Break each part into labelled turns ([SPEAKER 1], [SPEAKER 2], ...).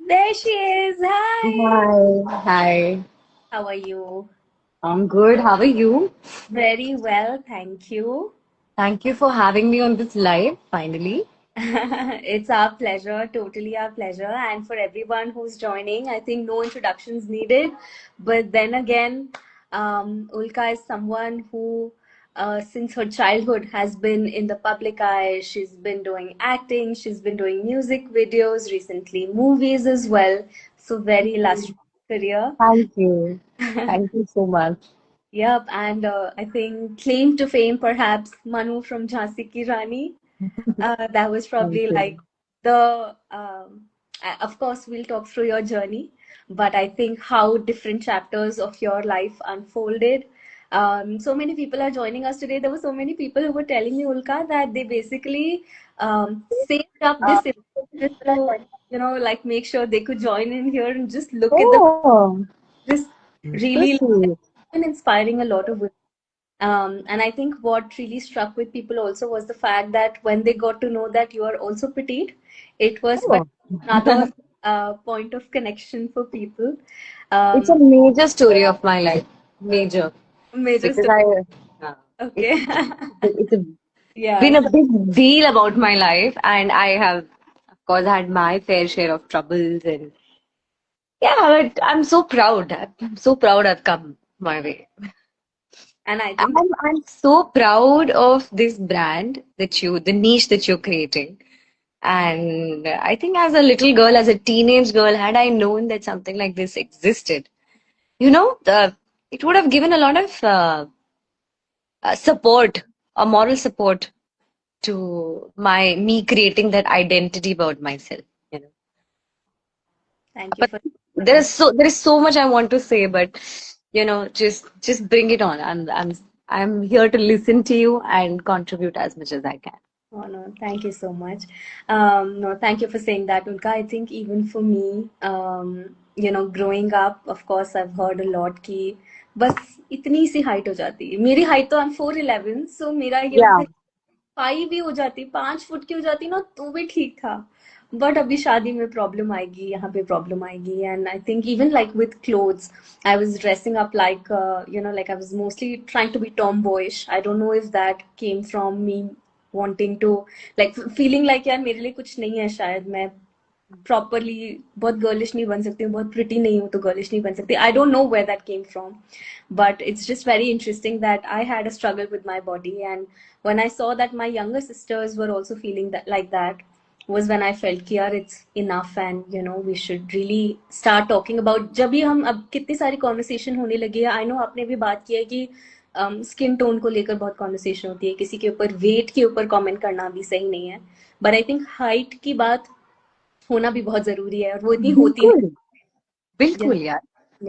[SPEAKER 1] There she is. Hi.
[SPEAKER 2] Hi. Hi.
[SPEAKER 1] How are you?
[SPEAKER 2] I'm good. How are you?
[SPEAKER 1] Very well, thank you.
[SPEAKER 2] Thank you for having me on this live, finally.
[SPEAKER 1] It's our pleasure, totally our pleasure. And for everyone who's joining, I think no introductions needed. But then again, Ulka is someone who, since her childhood, has been in the public eye. She's been doing acting, she's been doing music videos, recently movies as well. So, very illustrious career.
[SPEAKER 2] Thank you. Thank you so much.
[SPEAKER 1] Yep, and I think claim to fame, perhaps Manu from Jhansi Ki Rani. That was
[SPEAKER 2] Thank
[SPEAKER 1] probably like
[SPEAKER 2] you.
[SPEAKER 1] of course, we'll talk through your journey, but I think how different chapters of your life unfolded. So many people are joining us today. There were so many people who were telling me, Ulka, that they basically saved up this just to, like make sure they could join in here and just look at the
[SPEAKER 2] Oh,
[SPEAKER 1] just
[SPEAKER 2] so
[SPEAKER 1] really
[SPEAKER 2] sweet.
[SPEAKER 1] been inspiring a lot of women. And I think what really struck with people also was the fact that when they got to know that you are also petite, it was quite
[SPEAKER 2] Oh,
[SPEAKER 1] another point of connection for people.
[SPEAKER 2] it's a
[SPEAKER 1] Um,
[SPEAKER 2] major story of my life. Major.
[SPEAKER 1] Major
[SPEAKER 2] Because
[SPEAKER 1] story.
[SPEAKER 2] uh,
[SPEAKER 1] Okay.
[SPEAKER 2] it's, it's
[SPEAKER 1] Yeah.
[SPEAKER 2] been a
[SPEAKER 1] So,
[SPEAKER 2] big deal about my life, and I have, of course, had my fair share of troubles. And yeah, but I'm so proud. I'm so proud I've come my way.
[SPEAKER 1] and I think
[SPEAKER 2] I'm so proud of this brand the niche that you're creating. And I think as a little girl, as a teenage girl, had I known that something like this existed, it would have given a lot of support, a moral support to me creating that identity about myself. You know,
[SPEAKER 1] thank you
[SPEAKER 2] but
[SPEAKER 1] for
[SPEAKER 2] there is so much I want to say, but just bring it on. I'm here to listen to you and contribute as much as I can.
[SPEAKER 1] Oh, no, thank you so much. No, thank you for saying that, Ulka. I think even for me, growing up, of course, I've heard a lot कि बस इतनी सी height हो जाती है मेरी height तो I'm 4'11", so मेरा ये होता
[SPEAKER 2] Yeah.
[SPEAKER 1] है 5 भी हो जाती 5 फुट की हो जाती ना तो भी ठीक था बट अभी शादी में प्रॉब्लम आएगी यहाँ पे प्रॉब्लम आएगी and I think even like with clothes I was dressing up like like I was mostly trying to be tomboyish. I don't know if that came from me wanting to like feeling like यार मेरे लिए कुछ नहीं है शायद मैं properly बहुत girlish नहीं बन सकती हूँ बहुत प्रिटी नहीं हूँ तो गर्लिश नहीं बन सकती I don't know where that came from but it's just very interesting that I had a struggle with my body and when I saw that my younger sisters were also feeling that like that was when I felt कि यार it's enough and we should really start talking about जब भी हम अब कितनी सारी conversation होने लगी है I know आपने भी बात की है कि स्किन टोन को लेकर बहुत कॉन्वर्सेशन होती है किसी के ऊपर वेट के ऊपर कमेंट करना भी सही नहीं है बट आई थिंक हाइट की बात होना भी बहुत जरूरी है और वो इतनी होती
[SPEAKER 2] बिल्कुल
[SPEAKER 1] नहीं
[SPEAKER 2] बिल्कुल यार।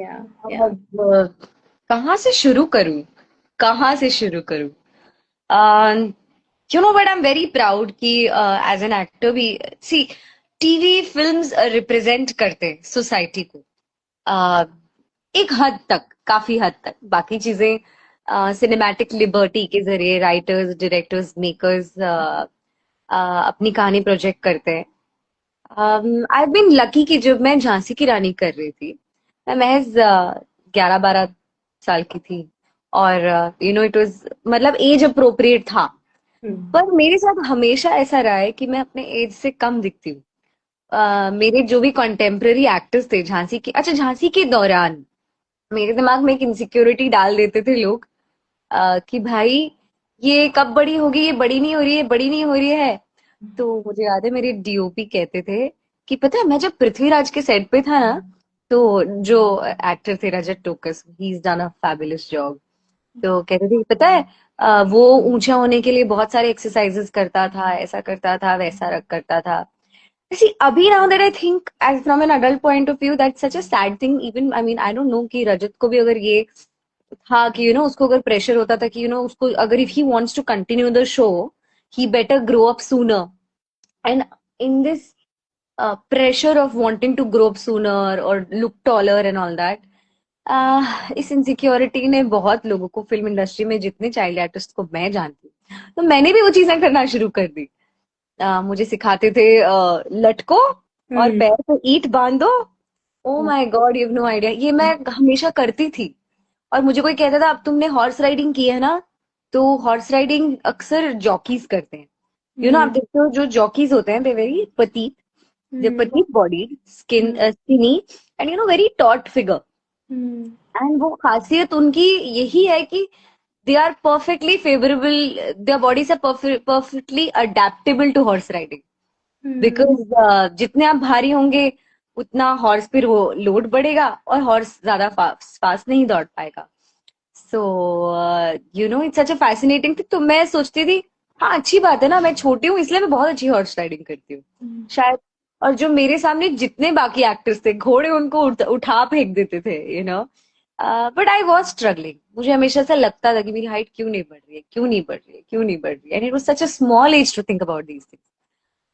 [SPEAKER 1] या या
[SPEAKER 2] अब कहाँ से शुरू करूँ? कहाँ से शुरू करूँ? But I am very proud कि एज एन एक्टर भी सी टीवी फिल्म्स रिप्रेजेंट करते सोसाइटी को uh, एक हद तक, काफी हद तक। बाकी चीजें सिनेमैटिक लिबर्टी के जरिए राइटर्स, डायरेक्टर्स, मेकर्स अपनी कहानी प्रोजेक्ट करते हैं। आई बीन लकी कि जब मैं झांसी की रानी कर रही थी, मैं महज 11-12 साल की थी, और इट वाज मतलब एज अप्रोप्रिएट था। पर मेरे साथ हमेशा ऐसा रहा है कि मैं अपने एज से कम दिखती हूँ। मेरे जो भी कंटेम्प्रेरी एक्टर्स थे झांसी के, अच्छा, झांसी के दौरान मेरे दिमाग में एक इनसिक्योरिटी डाल देते थे लोग, कि भाई ये कब बड़ी होगी, ये बड़ी नहीं हो रही है, बड़ी नहीं हो रही है। तो मुझे याद है मेरे डीओपी कहते थे कि पता है, मैं जब पृथ्वीराज के सेट पे था ना, तो जो एक्टर थे Rajat Tokas, he is done a fabulous job. तो कहते थे पता है, वो ऊंचा होने के लिए बहुत सारे एक्सरसाइजेस करता था, ऐसा करता था, वैसा करता था। See, अभी now that I think as from an adult point of view, that's such a sad thing. Even I mean, I don't know कि रजत को भी अगर ये था कि उसको अगर प्रेशर होता था कि उसको अगर if he wants to continue the show, he better grow up sooner. And in this pressure of wanting to grow up sooner or look taller and all that, इस इनसिक्योरिटी ने बहुत लोगों को, फिल्म इंडस्ट्री में जितने child artist को मैं जानती हूँ, तो मैंने भी वो चीजें करना शुरू कर दी। मुझे सिखाते थे लटको, और पैर पे ईंट बांध दो। Oh my god, you have no idea. ये मैं हमेशा करती थी। और मुझे कोई कहता था अब तुमने हॉर्स राइडिंग की है ना, तो हॉर्स राइडिंग अक्सर जॉकीज करते हैं। आप देखते हो जो जॉकीज होते हैं, they very petite, they petite body, skinny and very taut figure. And वो खासियत उनकी यही है कि they are perfectly favourable, their bodies are perfectly adaptable to horse riding. Because जितने आप भारी होंगे उतना हॉर्स पर वो लोड बढ़ेगा और हॉर्स ज्यादा फास्ट नहीं दौड़ पाएगा। So it's such a fascinating thing. तो मैं सोचती थी हाँ अच्छी बात है ना, मैं छोटी हूँ इसलिए मैं बहुत अच्छी हॉर्स राइडिंग करती हूँ शायद। और जो मेरे सामने जितने बाकी एक्टर्स थे, घोड़े उनको उठा फेंक देते थे, बट आई वॉज स्ट्रगलिंग। मुझे हमेशा से लगता था कि मेरी हाइट क्यों नहीं बढ़ रही है, क्यों नहीं बढ़ रही है, क्यों नहीं बढ़ रही है। And it was such a small age to think about these things.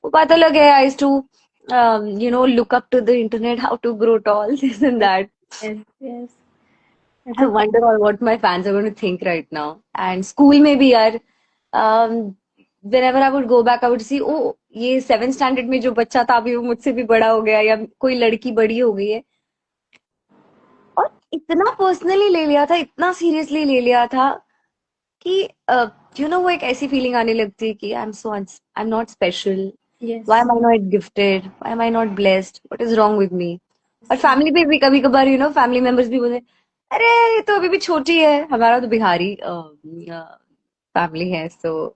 [SPEAKER 2] वो बात अलग है, I to look up to the internet how to grow tall, this and that.
[SPEAKER 1] Yes, yes.
[SPEAKER 2] I wonder all what my fans are going to think right now. And school में भी यार, whenever I would go back, I would see, oh, ये 7th standard में जो बच्चा था अभी वो मुझसे भी बड़ा हो गया, या कोई लड़की बड़ी हो गई है। और इतना पर्सनली ले लिया था, इतना सीरियसली ले लिया था कि वो एक ऐसी फीलिंग आने लगती है कि आई am not special,
[SPEAKER 1] Yes.
[SPEAKER 2] why am I not gifted, why am I not blessed, what is wrong with me. और फैमिली पे भी कभी कभार फैमिली मेंबर्स भी बोले अरे ये तो अभी भी छोटी है। हमारा तो बिहारी फैमिली है। सो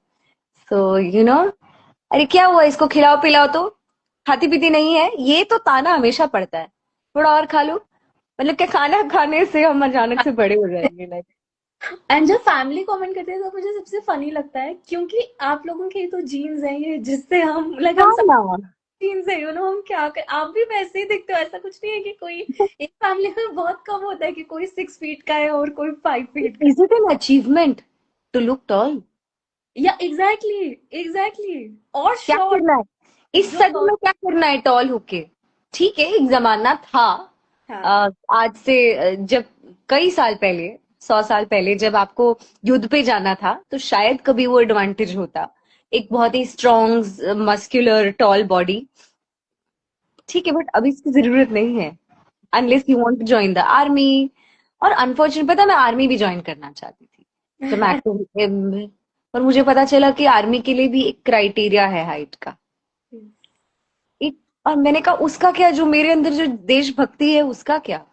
[SPEAKER 2] अरे क्या हुआ, इसको खिलाओ पिलाओ तो खाती पीती नहीं है। ये तो ताना हमेशा पड़ता है, थोड़ा और खा लो। मतलब क्या खाना खाने से हम अचानक से बड़े हो जाएंगे लाइक।
[SPEAKER 1] एंड जब फैमिली कमेंट करते हैं तो मुझे सबसे फनी लगता है, क्योंकि आप लोगों के तो जीन्स हैं ये, जिससे हम लाइक हम सब जीन्स है, हम क्या कर, आप भी वैसे ही दिखते हो। ऐसा कुछ नहीं है कि कोई एक फैमिली में बहुत कम होता है कि कोई 6 फीट का है और कोई 5 फीट का।
[SPEAKER 2] Is it an achievement to look tall?
[SPEAKER 1] या एग्जैक्टली, एग्जैक्टली। और
[SPEAKER 2] क्या
[SPEAKER 1] शॉर्ट
[SPEAKER 2] करना है इस
[SPEAKER 1] जो
[SPEAKER 2] सदी में, क्या करना है टॉल होके? ठीक है, एक जमाना था
[SPEAKER 1] हाँ,
[SPEAKER 2] आज से जब कई साल पहले, 100 साल पहले, जब आपको युद्ध पे जाना था तो शायद कभी वो एडवांटेज होता, एक बहुत ही स्ट्रॉन्ग मस्कुलर टॉल बॉडी। ठीक है, बट अभी इसकी जरूरत नहीं है unless you want to join the army. और अनफॉर्चुनेट पता, मैं आर्मी भी ज्वाइन करना चाहती थी जब मैं एक्टिव, पर मुझे पता चला कि आर्मी के लिए भी एक क्राइटेरिया है हाइट का। और मैंने कहा उसका क्या, जो मेरे अंदर जो देशभक्ति है उसका क्या,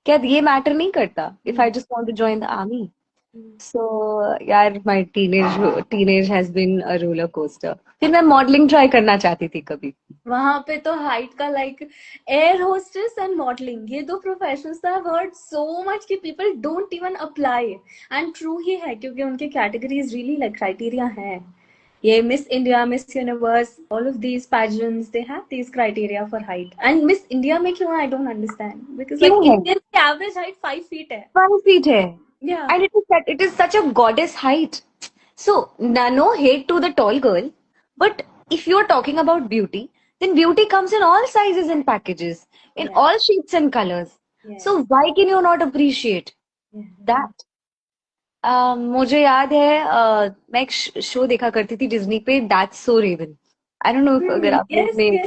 [SPEAKER 2] क्या ये मैटर नहीं करता if I just want to join the army. So यार my teenage has been a roller coaster. फिर मैं मॉडलिंग ट्राई करना चाहती थी कभी।
[SPEAKER 1] वहां पे तो हाइट का like air hostess and modelling, ये दो professions I have heard so much कि people don't even apply. And true ही है, क्योंकि उनके कैटेगरीज रियली लाइक क्राइटेरिया है। ये Miss India, Miss Universe, all of these pageants they have these criteria for height. And Miss India में क्यों, I don't understand, because like
[SPEAKER 2] क्यों है?
[SPEAKER 1] इंडियन की एवरेज हाइट 5 फीट है।
[SPEAKER 2] 5 feet है।
[SPEAKER 1] या
[SPEAKER 2] And it is such a goddess height. So, no hate to the tall girl, but if you're talking about beauty, then beauty comes in all sizes and packages, in
[SPEAKER 1] या
[SPEAKER 2] all shapes and colors.
[SPEAKER 1] Yes
[SPEAKER 2] So, why can you not appreciate that? मुझे याद है मैं एक show देखा करती थी Disney पे, that's so Raven. I don't know अगर आपने
[SPEAKER 1] यस
[SPEAKER 2] अपने
[SPEAKER 1] yes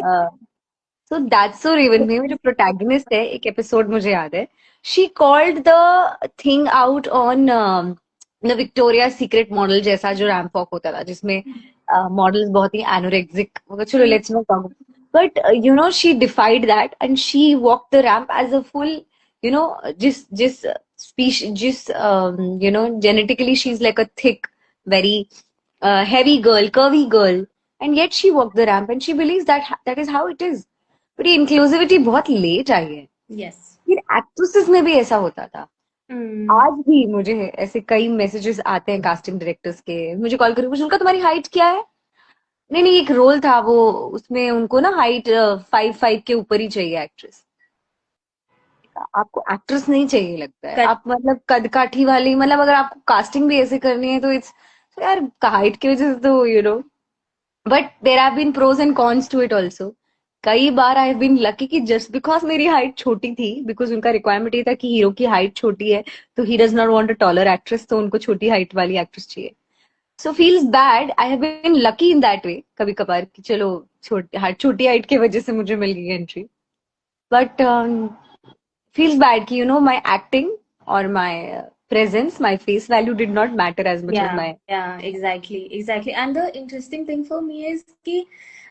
[SPEAKER 2] so that's so Raven में जो प्रोटैगनिस्ट है, एक एपिसोड मुझे याद है, she called the thing out on the Victoria Secret model जैसा जो रैम्प वॉक होता था, जिसमें मॉडल्स बहुत ही एनोरेक्सिक, चलो let's not talk, but she defied that and she walk the ramp as a full, जिस जिस species, जिस genetically she's like a thick, very heavy girl, curvy girl, and yet she walked the ramp and she believes that that is how it is. पर ये inclusivity बहुत late आई है।
[SPEAKER 1] Yes
[SPEAKER 2] फिर actresses में भी ऐसा होता था। आज भी मुझे ऐसे कई मैसेजेस आते हैं कास्टिंग डायरेक्टर्स के, मुझे कॉल करके पूछे उनका तुम्हारी हाइट क्या है। नहीं नहीं, एक रोल था वो, उसमें उनको ना हाइट 5'5" के ऊपर ही चाहिए एक्ट्रेस। आपको एक्ट्रेस नहीं चाहिए लगता है, आप मतलब कद काठी वाली, मतलब अगर आपको कास्टिंग भी ऐसे करनी है तो इट्स, तो यार हाइट की वजह से तो but there have been pros and cons to it also. कई बार आई हैव बीन लकी कि जस्ट बिकॉज मेरी हाइट छोटी थी, बिकॉज उनका रिक्वायरमेंट ये था कि हीरो की हाइट छोटी है तो he does not want a taller actress, तो उनको छोटी हाइट वाली एक्ट्रेस चाहिए। So feels bad. I have been lucky in that way. कभी कभार कि चलो छोटी हाइट की वजह से मुझे मिल गई एंट्री. But feels bad कि my acting or my presence, my face value did not matter as much as my.
[SPEAKER 1] Yeah, exactly. And the interesting thing for me is कि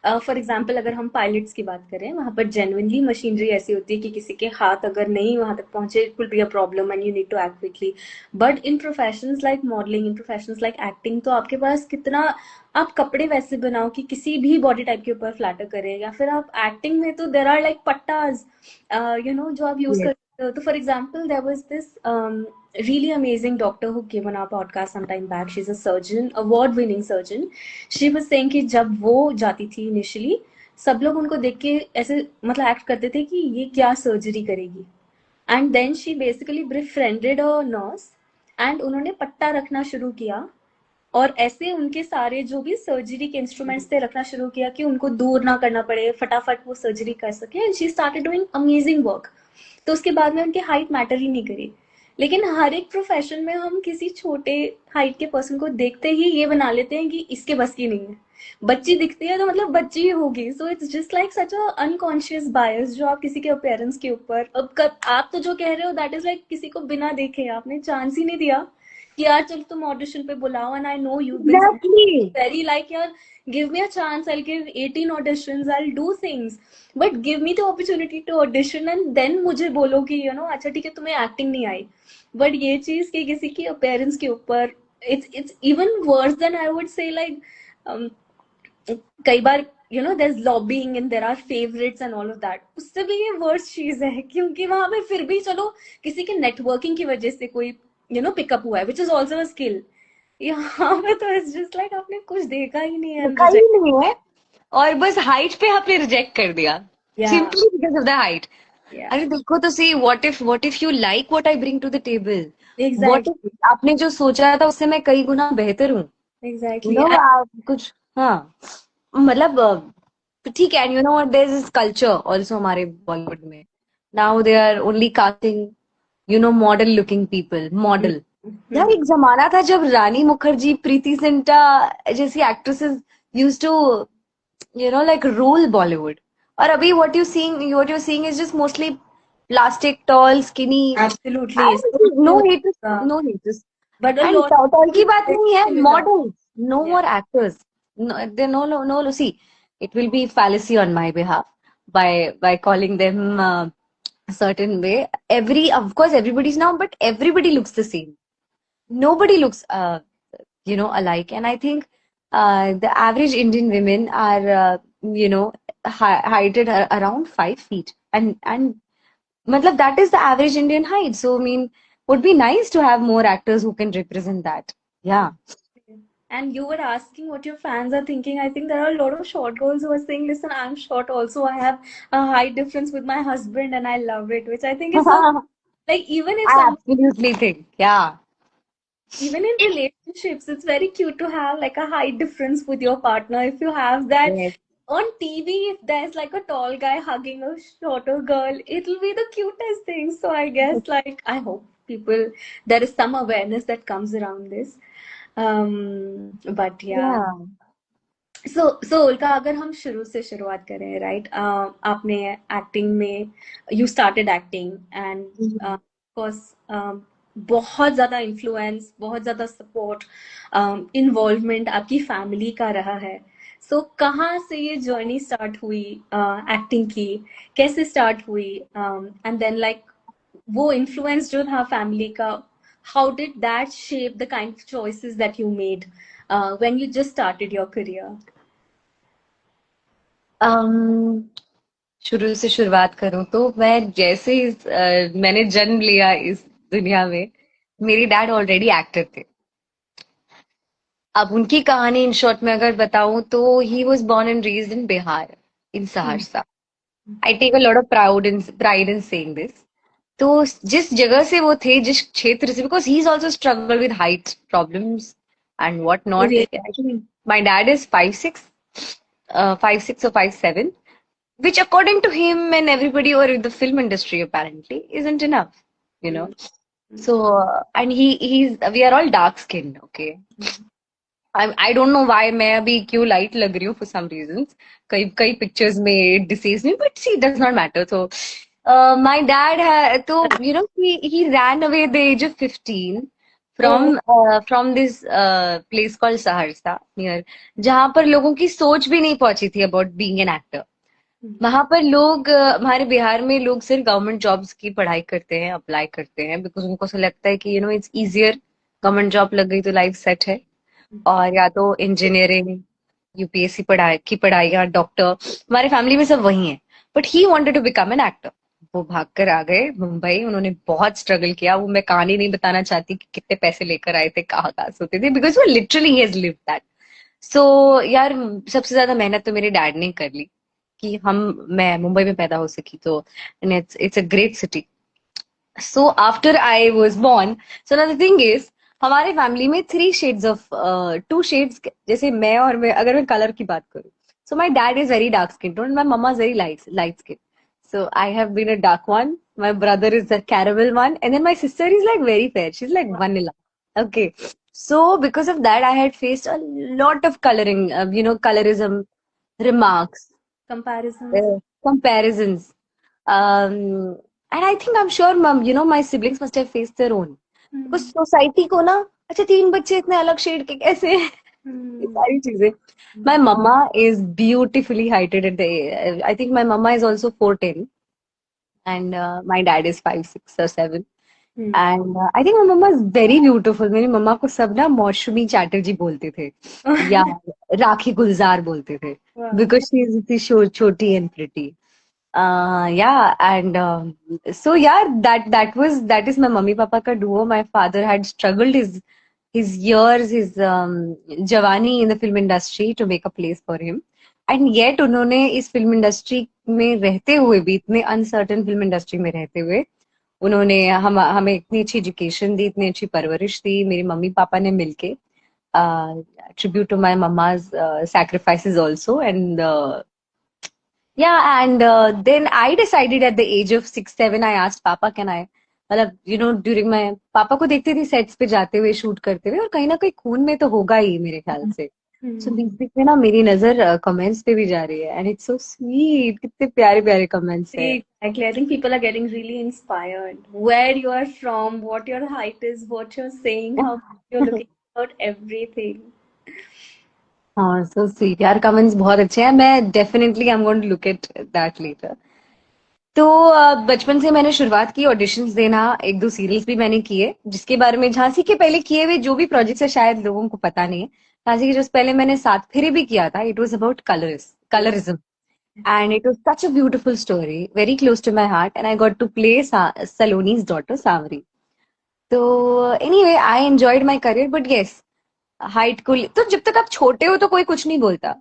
[SPEAKER 1] फॉर एग्जाम्पल अगर हम pilots की बात करें, वहां पर genuinely machinery ऐसी होती है कि किसी के हाथ अगर नहीं वहां तक पहुंचे, it will be a problem and you need to act quickly. But in professions like modelling, in professions like acting, तो आपके पास कितना, आप कपड़े वैसे बनाओ कि किसी भी बॉडी टाइप के ऊपर फ्लैटर करे, या फिर आप एक्टिंग में तो देर आर लाइक पट्टाज जो आप यूज
[SPEAKER 2] Yes.
[SPEAKER 1] कर सकते हो. तो for example there was this really amazing doctor who came on our podcast some time back. She's a surgeon, award winning surgeon. She was saying कि जब वो जाती थी initially, सब लोग उनको देख के ऐसे मतलब एक्ट करते थे कि ये क्या सर्जरी करेगी. And then she basically befriended a nurse and उन्होंने पट्टा रखना शुरू किया, और ऐसे उनके सारे जो भी सर्जरी के इंस्ट्रूमेंट्स थे रखना शुरू किया कि उनको दूर ना करना पड़े, फटाफट वो सर्जरी कर सके. And she started doing amazing work. तो उसके बाद में उनकी हाइट मैटर ही नहीं करी. लेकिन हर एक प्रोफेशन में हम किसी छोटे हाइट के पर्सन को देखते ही ये बना लेते हैं कि इसके बस की नहीं है. बच्ची दिखती है तो मतलब बच्ची ही होगी. So it's just like such a unconscious bias जो आप किसी के अपेयरेंस के ऊपर, अब आप तो जो कह रहे हो दैट इज लाइक किसी को बिना देखे आपने चांस ही नहीं दिया कि यार चलो तुम ऑडिशन पे बुलाओ, and I know you been
[SPEAKER 2] Exactly.
[SPEAKER 1] very like यार give me a chance, I'll give 18 auditions, I'll do things, but give me the opportunity to audition and then मुझे बोलो कि अच्छा ठीक है तुम्हें एक्टिंग नहीं आई. बट ये चीज कि किसी की अपेयरेंस के ऊपर, it's even worse than I would say, like कई बार there's lobbying and there are favorites and all of that. उससे भी ये वर्स्ट चीज है, क्योंकि वहां पे फिर भी चलो किसी के नेटवर्किंग की वजह से कोई पिकअप हुआ है, which is also a skill. यहाँ पे तो इट्स जस्ट लाइक आपने कुछ देखा ही नहीं है एंड
[SPEAKER 2] देखा ही नहीं है और बस हाइट पे आपने रिजेक्ट कर दिया
[SPEAKER 1] या
[SPEAKER 2] simply because of the height.
[SPEAKER 1] या
[SPEAKER 2] अरे देखो तो see what if you like what I bring to the table. What
[SPEAKER 1] exactly
[SPEAKER 2] if आपने जो सोचा था उससे मैं कई गुना बेहतर हूँ.
[SPEAKER 1] एग्जैक्टली
[SPEAKER 2] आप कुछ हाँ मतलब ठीक है. And there is this culture also हमारे बॉलीवुड में. Now they are only casting model looking people. Model यार एक जमाना था जब रानी मुखर्जी, प्रीति जिंटा जैसी actresses used to like rule Bollywood. और अभी what you're seeing is just mostly plastic, tall, skinny.
[SPEAKER 1] Absolutely.
[SPEAKER 2] And no haters, no haters.
[SPEAKER 1] But a
[SPEAKER 2] And
[SPEAKER 1] lot
[SPEAKER 2] tall की बात नहीं है, models, no more actors. No, there no. See, it will be fallacy on my behalf by calling them a certain way. Of course, everybody's now, but everybody looks the same. Nobody looks alike. And I think the average Indian women are heighted around 5 feet. And matlab, that is the average Indian height. So I mean, would be nice to have more actors who can represent that. Yeah.
[SPEAKER 1] And you were asking what your fans are thinking. I think there are a lot of short girls who are saying, listen, I'm short also. I have a height difference with my husband and I love it, which I think is so, like,
[SPEAKER 2] I absolutely think. Yeah.
[SPEAKER 1] even in relationships, it's very cute to have like a height difference with your partner. If you have that
[SPEAKER 2] Yes.
[SPEAKER 1] on TV, if there's like a tall guy hugging a shorter girl, it'll be the cutest thing. So I guess, like, I hope there is some awareness that comes around this. But yeah.
[SPEAKER 2] Yeah.
[SPEAKER 1] सो उल्का, अगर हम शुरू से शुरुआत करें, right, आपने acting में, you started acting and course बहुत ज्यादा इन्फ्लुएंस, बहुत ज्यादा सपोर्ट, इन्वॉल्वमेंट आपकी फैमिली का रहा है. सो कहाँ से ये जर्नी स्टार्ट हुई एक्टिंग की, कैसे स्टार्ट हुई, एंड देन लाइक वो इन्फ्लुएंस जो था फैमिली का, how did that shape the kind of choices that you made when you just started your career?
[SPEAKER 2] शुरू से शुरुआत करूं तो मैं जैसे मैंने जन्म लिया इस दुनिया में, मेरी डैड ऑलरेडी एक्टर थे. अब उनकी कहानी इन शॉर्ट में अगर बताऊं तो he was born and raised in Bihar, in Saharsa. I take a lot of pride in saying this. तो जिस जगह से वो थे, जिस क्षेत्र से, because he is also struggle with height problems and what not. My dad is 5'6", 5'6" or 5'7", which according to him and everybody or the film industry apparently isn't enough, you know. So and we are all dark skinned, okay. I don't know why मैं अभी क्यों light लग रही हूँ for some reasons, कई कई pictures में disease में, but see does not matter. तो माय डैड है, तो you know he ran away the age of 15
[SPEAKER 1] Oh.
[SPEAKER 2] From this place called Saharsa near, जहां पर लोगों की सोच भी नहीं पहुंची थी अबाउट बीइंग एन एक्टर. वहां पर लोग हमारे बिहार में लोग सिर्फ गवर्नमेंट जॉब्स की पढ़ाई करते हैं, अप्लाई करते हैं, बिकॉज उनको ऐसा लगता है कि you no it's easier, government job लग गई तो लाइफ सेट है. और या तो इंजीनियरिंग, यूपीएससी पढ़ाई या डॉक्टर, हमारे फैमिली में सब वही है. But he wanted to become an actor. वो भाग कर आ गए मुंबई, उन्होंने बहुत स्ट्रगल किया. वो मैं कहानी नहीं बताना चाहती कि कितने पैसे लेकर आए थे, कहाँ कहाँ से होते थे, बिकॉज वो literally he has lived that. So यार, सबसे ज्यादा मेहनत तो मेरे डैड ने कर ली कि मैं मुंबई में पैदा हो सकी. तो it's a great city. So after I was born, so now the thing is, हमारे फैमिली में three shades of, two shades, जैसे मैं अगर मैं कलर की बात करूँ, so my dad is very dark skin tone, my mama is very light skin. So I have been a dark one, my brother is the caramel one, and then my sister is like very fair, she's like vanilla. Okay, so because of that I had faced a lot of coloring, colorism remarks,
[SPEAKER 1] Comparisons.
[SPEAKER 2] comparisons. And I think, I'm sure mom, my siblings must have faced their own. Because
[SPEAKER 1] Hmm.
[SPEAKER 2] Society को ना, अच्छा तीन बच्चे इतने अलग shade के कैसे हैं? ये
[SPEAKER 1] Hmm.
[SPEAKER 2] सारी चीजें. My mama is beautifully heighted at the, I think my mama is also 4'10", and my dad is 5'6" or 5'7".
[SPEAKER 1] Hmm.
[SPEAKER 2] And I think my mama is very beautiful. मेरी मम्मा को सब ना मौसमी चैटर्जी बोलते थे, या राखी गुलजार बोलते थे,
[SPEAKER 1] Wow.
[SPEAKER 2] because she is इतनी छोटी and pretty. Yeah, and so yeah, that is my mummy papa ka duo. My father had struggled his years, his jawani in the film industry to make a place for him, and yet उन्होंने इस film industry में रहते हुए भी, इतने uncertain film industry में रहते हुए, उन्होंने हमें इतनी अच्छी एजुकेशन दी, इतनी अच्छी परवरिश दी, मेरे मम्मी पापा ने मिलके. Tribute to my mama's sacrifices also. And yeah, and then I decided at the age of 6, 7, I asked पापा can I, मतलब during my, पापा को देखती थी सेट्स पे जाते हुए, शूट करते हुए, और कहीं ना कहीं खून में तो होगा ही मेरे ख्याल से. सो
[SPEAKER 1] Hmm.
[SPEAKER 2] बीच बीच में ना मेरी नजर कमेंट्स पे भी जा रही है, एंड इट्स सो स्वीट, कितने प्यारे प्यारे कमेंट्स है.
[SPEAKER 1] Exactly. I think people are getting really inspired. Where you are from, what your height is, what you're saying, how you're looking about everything.
[SPEAKER 2] हाँ, सो स्वीट यार, comments बहुत अच्छे हैं. मैं definitely I am going to look at that later. तो बचपन से मैंने शुरुआत की ऑडिशंस देना, एक दो सीरियल्स भी मैंने किए, जिसके बारे में झांसी के पहले किए हुए जो भी प्रोजेक्ट्स है शायद लोगों को पता नहीं है. झांसी के जस्ट पहले मैंने सात फेरे भी किया था. It was about colourism, and it was such a beautiful story, very close to my heart, and I got to play Saloni's daughter Sanwari. तो anyway, I enjoyed my career, but yes, height को तो जब तक आप छोटे हो तो कोई कुछ नहीं बोलता,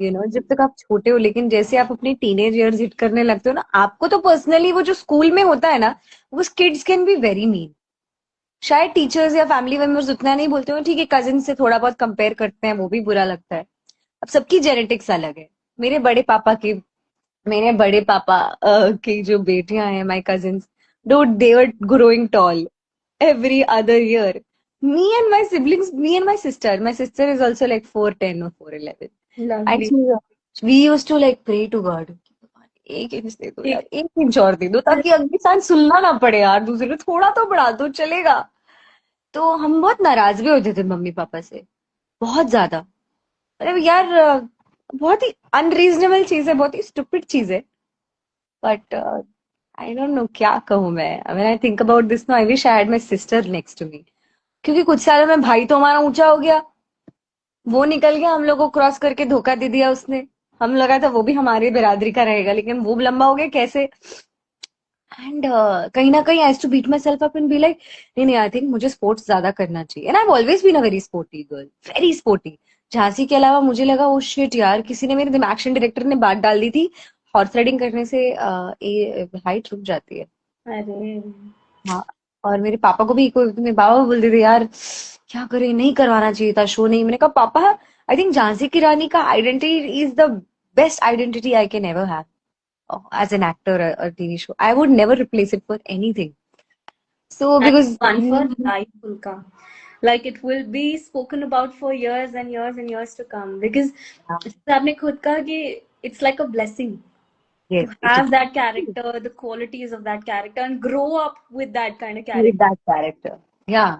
[SPEAKER 2] जब तक आप छोटे हो. लेकिन जैसे आप अपने टीनेज ईयर्स हिट करने लगते हो ना, आपको तो पर्सनली वो जो स्कूल में होता है ना, वो kids can be very mean. शायद टीचर्स या फैमिली मेंबर्स उतना नहीं बोलते हो, ठीक है, कजिन से थोड़ा बहुत कंपेयर करते हैं, वो भी बुरा लगता है. अब सबकी जेनेटिक्स अलग है. मेरे बड़े पापा की मेरे बड़े पापा की जो बेटियां हैं, my cousins, do they were growing tall every other year. Me and my sister is also like 4'10" or 4'11".
[SPEAKER 1] Lovely.
[SPEAKER 2] Actually, we used to like pray to God. 1 inch दे दो यार,
[SPEAKER 1] एक
[SPEAKER 2] 1 इंच और दे दो, ताकि अगली साल सुनना ना पड़े यार दूसरे को, थोड़ा तो बढ़ा दो चलेगा. तो हम बहुत नाराज भी होते थे मम्मी पापा से, बहुत ज्यादा. मतलब यार, बहुत ही अनरीजनेबल चीज है, बहुत ही स्टूपिड चीज है. बट आई डोंट नो क्या कहूँ मैं. When I think about this no, I wish I had my sister next to me. क्योंकि कुछ सालों में भाई तो हमारा ऊंचा हो गया, वो निकल गया, हम लोग को क्रॉस करके धोखा दे दिया उसने. हम लगा था वो भी हमारी बिरादरी का रहेगा, लेकिन वो लंबा हो गया कैसे. एंड कहीं ना कहीं I to beat myself up and be like, नहीं नहीं, आई थिंक मुझे स्पोर्ट्स ज्यादा करना चाहिए. And I have always been a very sporty girl, very sporty. Jhansi के अलावा मुझे लगा, ओ शिट यार, किसी ने, मेरे दिमाग, एक्शन डायरेक्टर ने बात डाल दी थी, हॉर्स राइडिंग करने से हाइट रुक जाती है.
[SPEAKER 1] अरे
[SPEAKER 2] हाँ. और मेरे पापा को भी, कोई मेरे पापा बोलते थे यार क्या करे, नहीं करवाना चाहिए था शो. नहीं, मैंने कहा पापा, आई थिंक झांसी की रानी का identity is the best identity I can ever have as an actor or TV show. I would never replace it for anything. So
[SPEAKER 1] and
[SPEAKER 2] because
[SPEAKER 1] one for life, Ulka. like it will be spoken about for years and years and years to come, because जैसे आपने खुद कहा कि it's like a blessing
[SPEAKER 2] Yes,
[SPEAKER 1] to
[SPEAKER 2] it
[SPEAKER 1] have that
[SPEAKER 2] is.
[SPEAKER 1] character, the qualities of that character, and grow up with that kind of
[SPEAKER 2] With
[SPEAKER 1] character.
[SPEAKER 2] that character. Yeah.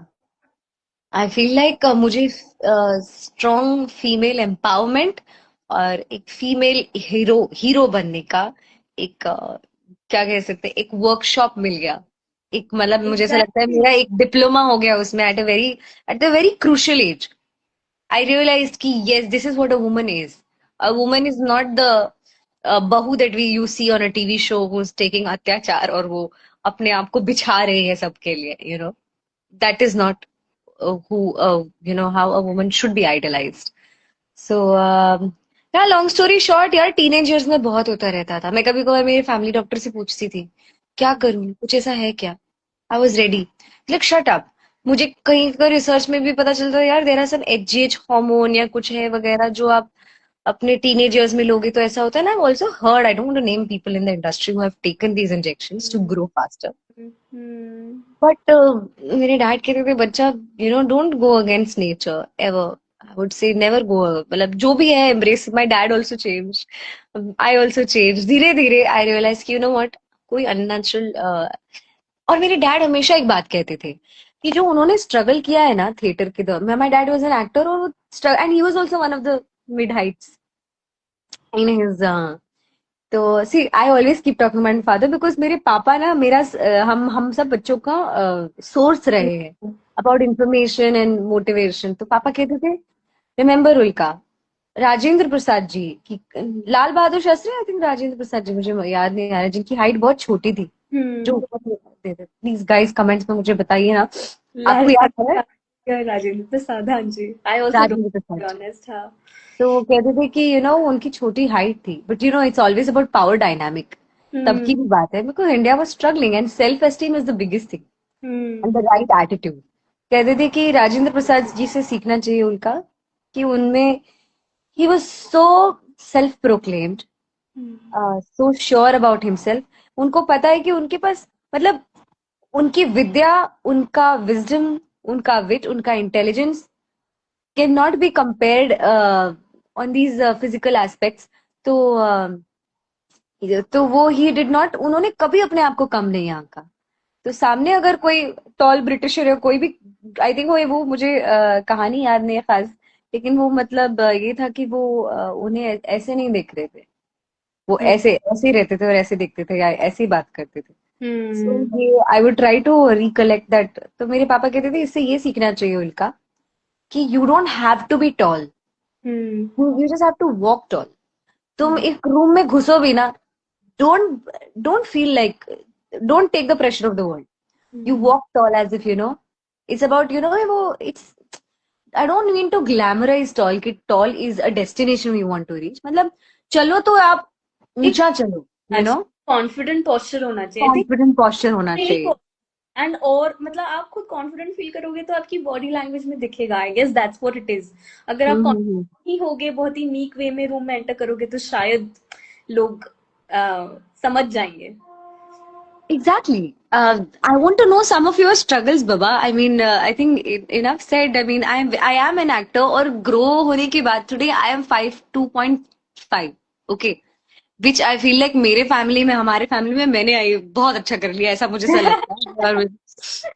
[SPEAKER 2] I feel like मुझे strong female empowerment और एक female hero बनने का एक क्या कह सकते हैं, एक वर्कशॉप मिल गया। एक मतलब मुझे ऐसा लगता है
[SPEAKER 1] Exactly.
[SPEAKER 2] मेरा एक डिप्लोमा हो गया उसमें at a very crucial age. I realise कि yes, this is what a woman is. A woman is not the bahu that we you see on a TV show who is taking atyachar और वो अपने आप को बिछा रही है सबके लिए, that is not who how a woman should be idolized. So yeah, long story short यार, टीनेजर्स में बहुत होता रहता था। मैं कभी कभार मेरे फैमिली डॉक्टर से पूछती थी क्या करूं, कुछ ऐसा है क्या। I was ready, like shut up. मुझे कहीं का रिसर्च में भी पता चलता है यार, देयर आर सम एचजीएच हार्मोन या कुछ है वगैरह जो आप अपने टीनेजर्स में लोगे तो ऐसा होता है ना। I also heard, I don't want to name people in the industry who have taken these injections to grow faster.
[SPEAKER 1] Hmm.
[SPEAKER 2] But मेरे डैड कहते थे बच्चा, don't go against nature ever. I would say never go, मतलब जो भी है embrace. My dad also change, I also change. धीरे धीरे आई रियलाइज कि व्हाट, कोई अननेचुरल। और मेरे डैड हमेशा एक बात कहते थे कि जो उन्होंने स्ट्रगल किया है ना थिएटर के दौर में। My dad was an actor और वो and he was also one of the mid heights in his. तो see I always keep talking my father because मेरे पापा ना मेरा हम सब बच्चों का सोर्स रहे हैं अबाउट इंफॉर्मेशन एंड मोटिवेशन। तो पापा कहते थे रिमेम्बर उल्का, राजेंद्र प्रसाद जी की, लाल बहादुर शास्त्री, आई थिंक राजेंद्र प्रसाद जी, मुझे याद नहीं आ रहा, जिनकी हाइट बहुत छोटी थी, जो
[SPEAKER 1] Hmm.
[SPEAKER 2] प्लीज गाइस कमेंट्स में मुझे बताइए ना, आपको
[SPEAKER 1] Lal
[SPEAKER 2] याद है।
[SPEAKER 1] Bhatia Rajendra Prasad, हाँ जी। I also don't,
[SPEAKER 2] Rajendra
[SPEAKER 1] to
[SPEAKER 2] Prasad
[SPEAKER 1] be
[SPEAKER 2] ji.
[SPEAKER 1] honest, हाँ।
[SPEAKER 2] तो वो कहते थे कि उनकी छोटी हाइट थी, but it's always about power dynamic. तब की
[SPEAKER 1] Hmm.
[SPEAKER 2] भी बात है, because India was struggling and self esteem is the biggest thing and the
[SPEAKER 1] Hmm.
[SPEAKER 2] Right attitude. कहते थे कि राजेंद्र प्रसाद जी से सीखना चाहिए उनका, कि उनमें he was so self proclaimed, so sure about himself. उनको पता है कि उनके पास, मतलब उनकी विद्या, उनका विजडम, उनका विट, उनका intelligence can not be compared on these physical aspects. तो वो ही डिड नॉट, उन्होंने कभी अपने आप को कम नहीं आंका। तो सामने अगर कोई टॉल ब्रिटिशर या कोई भी, आई थिंक वो मुझे कहानी याद नहीं है खास, लेकिन वो मतलब ये था कि वो उन्हें ऐसे नहीं देख रहे थे, वो
[SPEAKER 1] Hmm.
[SPEAKER 2] ऐसे ऐसे ही रहते थे और ऐसे देखते थे या ऐसे ही बात करते थे। So
[SPEAKER 1] Hmm.
[SPEAKER 2] ये I would try to recollect that. तो मेरे पापा कहते थे इससे ये सीखना चाहिए उनका कि you don't have to be tall,
[SPEAKER 1] Hmm.
[SPEAKER 2] You just have to walk tall. तुम
[SPEAKER 1] Hmm.
[SPEAKER 2] एक रूम में घुसो भी ना, don't don't feel like, don't take the pressure of the world, you
[SPEAKER 1] Hmm.
[SPEAKER 2] walk tall as if it's about वो it's, I don't mean to glamorize tall कि tall is a destination we want to reach, मतलब चलो तो आप
[SPEAKER 1] एक
[SPEAKER 2] ऊंचा चलो,
[SPEAKER 1] confident posture होना चाहिए, थिंक।
[SPEAKER 2] कॉन्फिडेंट पोस्चर होना चाहिए।
[SPEAKER 1] एंड और मतलब आप खुद कॉन्फिडेंट फील करोगे तो आपकी बॉडी लैंग्वेज में दिखेगा। I guess that's what it is. अगर आप
[SPEAKER 2] हम्म।
[SPEAKER 1] कॉन्फिडेंट ही होगे, बहुत ही मीक वे में रूम में एंटर करोगे, तो शायद लोग समझ जाएंगे।
[SPEAKER 2] Exactly. I want to know some of your struggles, Baba. I mean, I think enough said. I mean, I am an actor और grow होने के बाद today I am 5'2.5. Okay. Which I feel like मेरे family में, हमारे family में मैंने आई बहुत अच्छा कर लिया, ऐसा मुझे ऐसा लगता है। और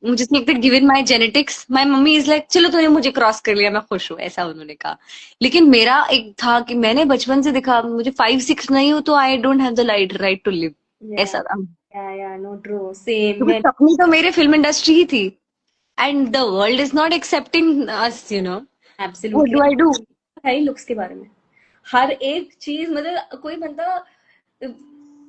[SPEAKER 2] मुझे लगता है given my genetics, my mummy is like चलो तूने मुझे क्रॉस कर लिया, मैं खुश हूँ, ऐसा उन्होंने कहा। लेकिन मेरा एक था कि मैंने बचपन से देखा, मुझे 5'6" नहीं हूँ तो I don't have the right to live,
[SPEAKER 1] या
[SPEAKER 2] ऐसा था।
[SPEAKER 1] या नो ट्रू सेम
[SPEAKER 2] क्योंकि
[SPEAKER 1] मैं।
[SPEAKER 2] सपनी तो मेरे फिल्म इंडस्ट्री ही थी and the world is not accepting us, what
[SPEAKER 1] absolutely.
[SPEAKER 2] Do I do.
[SPEAKER 1] है ही लुक्स के बारे में, हर एक चीज, मतलब कोई बंदा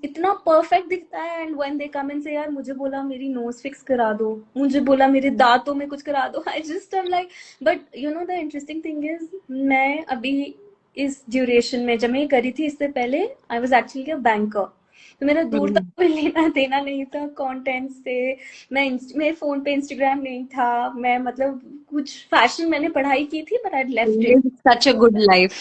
[SPEAKER 1] इतना परफेक्ट दिखता है and when they come and से यार मुझे बोला मेरी नोज फिक्स करा दो, मुझे बोला मेरे दांतों में कुछ करा दो, I just am like. But you know the interesting thing is, मैं अभी इस ड्यूरेशन में जब मैं ये करी थी, इससे पहले I was actually a banker. तो मेरा दूर तक कोई लेना देना नहीं था कंटेंट से। मेरे फोन पे इंस्टाग्राम नहीं था। मैं मतलब कुछ फैशन मैंने पढ़ाई की थी, but I left it.
[SPEAKER 2] Live such a good life.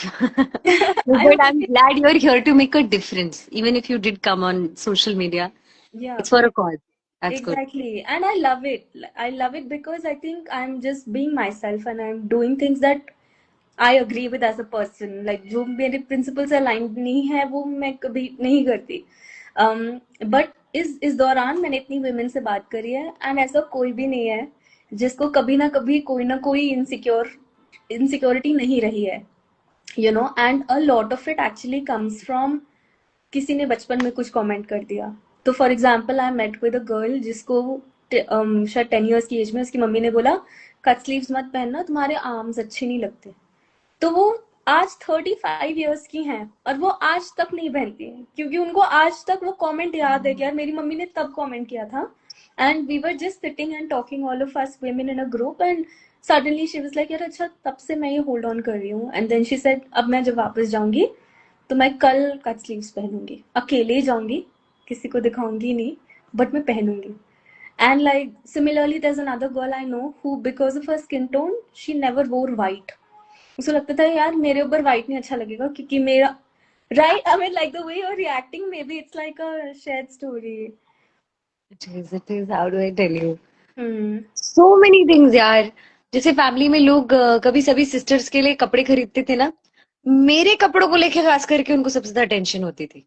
[SPEAKER 2] No,
[SPEAKER 1] I
[SPEAKER 2] but I'm
[SPEAKER 1] was,
[SPEAKER 2] glad you're here to make a difference. Even if you did come on social media,
[SPEAKER 1] या
[SPEAKER 2] it's for a cause. That's good.
[SPEAKER 1] Exactly. And I love it. I love it because I think I'm just being myself and I'm doing things that I agree with as a person. Like जो मेरे principles से aligned नहीं है वो मैं कभी नहीं करती. But इस दौरान मैंने इतनी women से बात करी है and ऐसा कोई भी नहीं है जिसको कभी ना कोई insecurity नहीं रही है. You know, and a lot of it actually comes from किसी ने बचपन में कुछ कमेंट कर दिया. तो for example I met with a girl जिसको शायद 10 years की एज में उसकी मम्मी ने बोला कट स्लीव्स मत पहनना, तुम्हारे आर्म्स अच्छे नहीं लगते. तो वो आज 35 years की हैं और वो आज तक नहीं पहनती है क्योंकि उनको आज तक वो कमेंट याद है कि यार मेरी मम्मी ने तब कमेंट किया था. And we were just sitting and talking all of us women in a group and suddenly she was like यार अच्छा तब से मैं ये होल्ड ऑन कर रही हूँ. एंड देन शी सेड अब मैं जब वापस जाऊंगी तो मैं कल कट स्लीव्स पहनूंगी, अकेले जाऊंगी, किसी को दिखाऊंगी नहीं, बट मैं पहनूंगी. And like similarly there is another girl I know who because of her skin tone she never wore white. उसको लगता था यार मेरे ऊपर व्हाइट नहीं अच्छा लगेगा क्योंकि मेरा right. I mean like the way you are reacting maybe it's like a shared story.
[SPEAKER 2] It is. How do I tell you?
[SPEAKER 1] Hmm.
[SPEAKER 2] So many things यार. जैसे फैमिली में लोग कभी सभी सिस्टर्स के लिए कपड़े खरीदते थे ना, मेरे कपड़ों को लेके खास करके उनको सबसे ज्यादा टेंशन होती थी.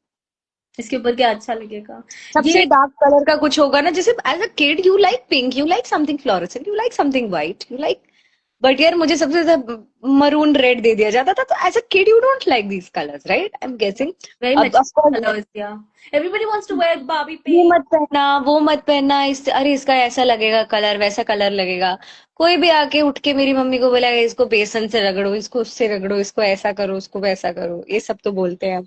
[SPEAKER 1] इसके ऊपर क्या अच्छा लगेगा
[SPEAKER 2] सबसे
[SPEAKER 1] ये.
[SPEAKER 2] डार्क कलर का कुछ होगा ना, जैसे as a kid you like pink, you like something fluorescent, you like something white, you like, but यार मुझे सबसे ज्यादा मरून रेड दे दिया जाता था. तो as a kid you don't like these colours, right? I am guessing.
[SPEAKER 1] Very
[SPEAKER 2] अब of
[SPEAKER 1] matching
[SPEAKER 2] course
[SPEAKER 1] colours या everybody wants to wear Barbie
[SPEAKER 2] ये
[SPEAKER 1] पिंक.
[SPEAKER 2] मत पहनना, वो मत पहनना, इस अरे इसका ऐसा लगेगा कलर, वैसा कलर लगेगा. कोई भी आके उठ के मेरी मम्मी को बोला इसको बेसन से रगड़ो, इसको उससे रगड़ो, इसको ऐसा करो, उसको वैसा करो, ये सब तो बोलते हैं.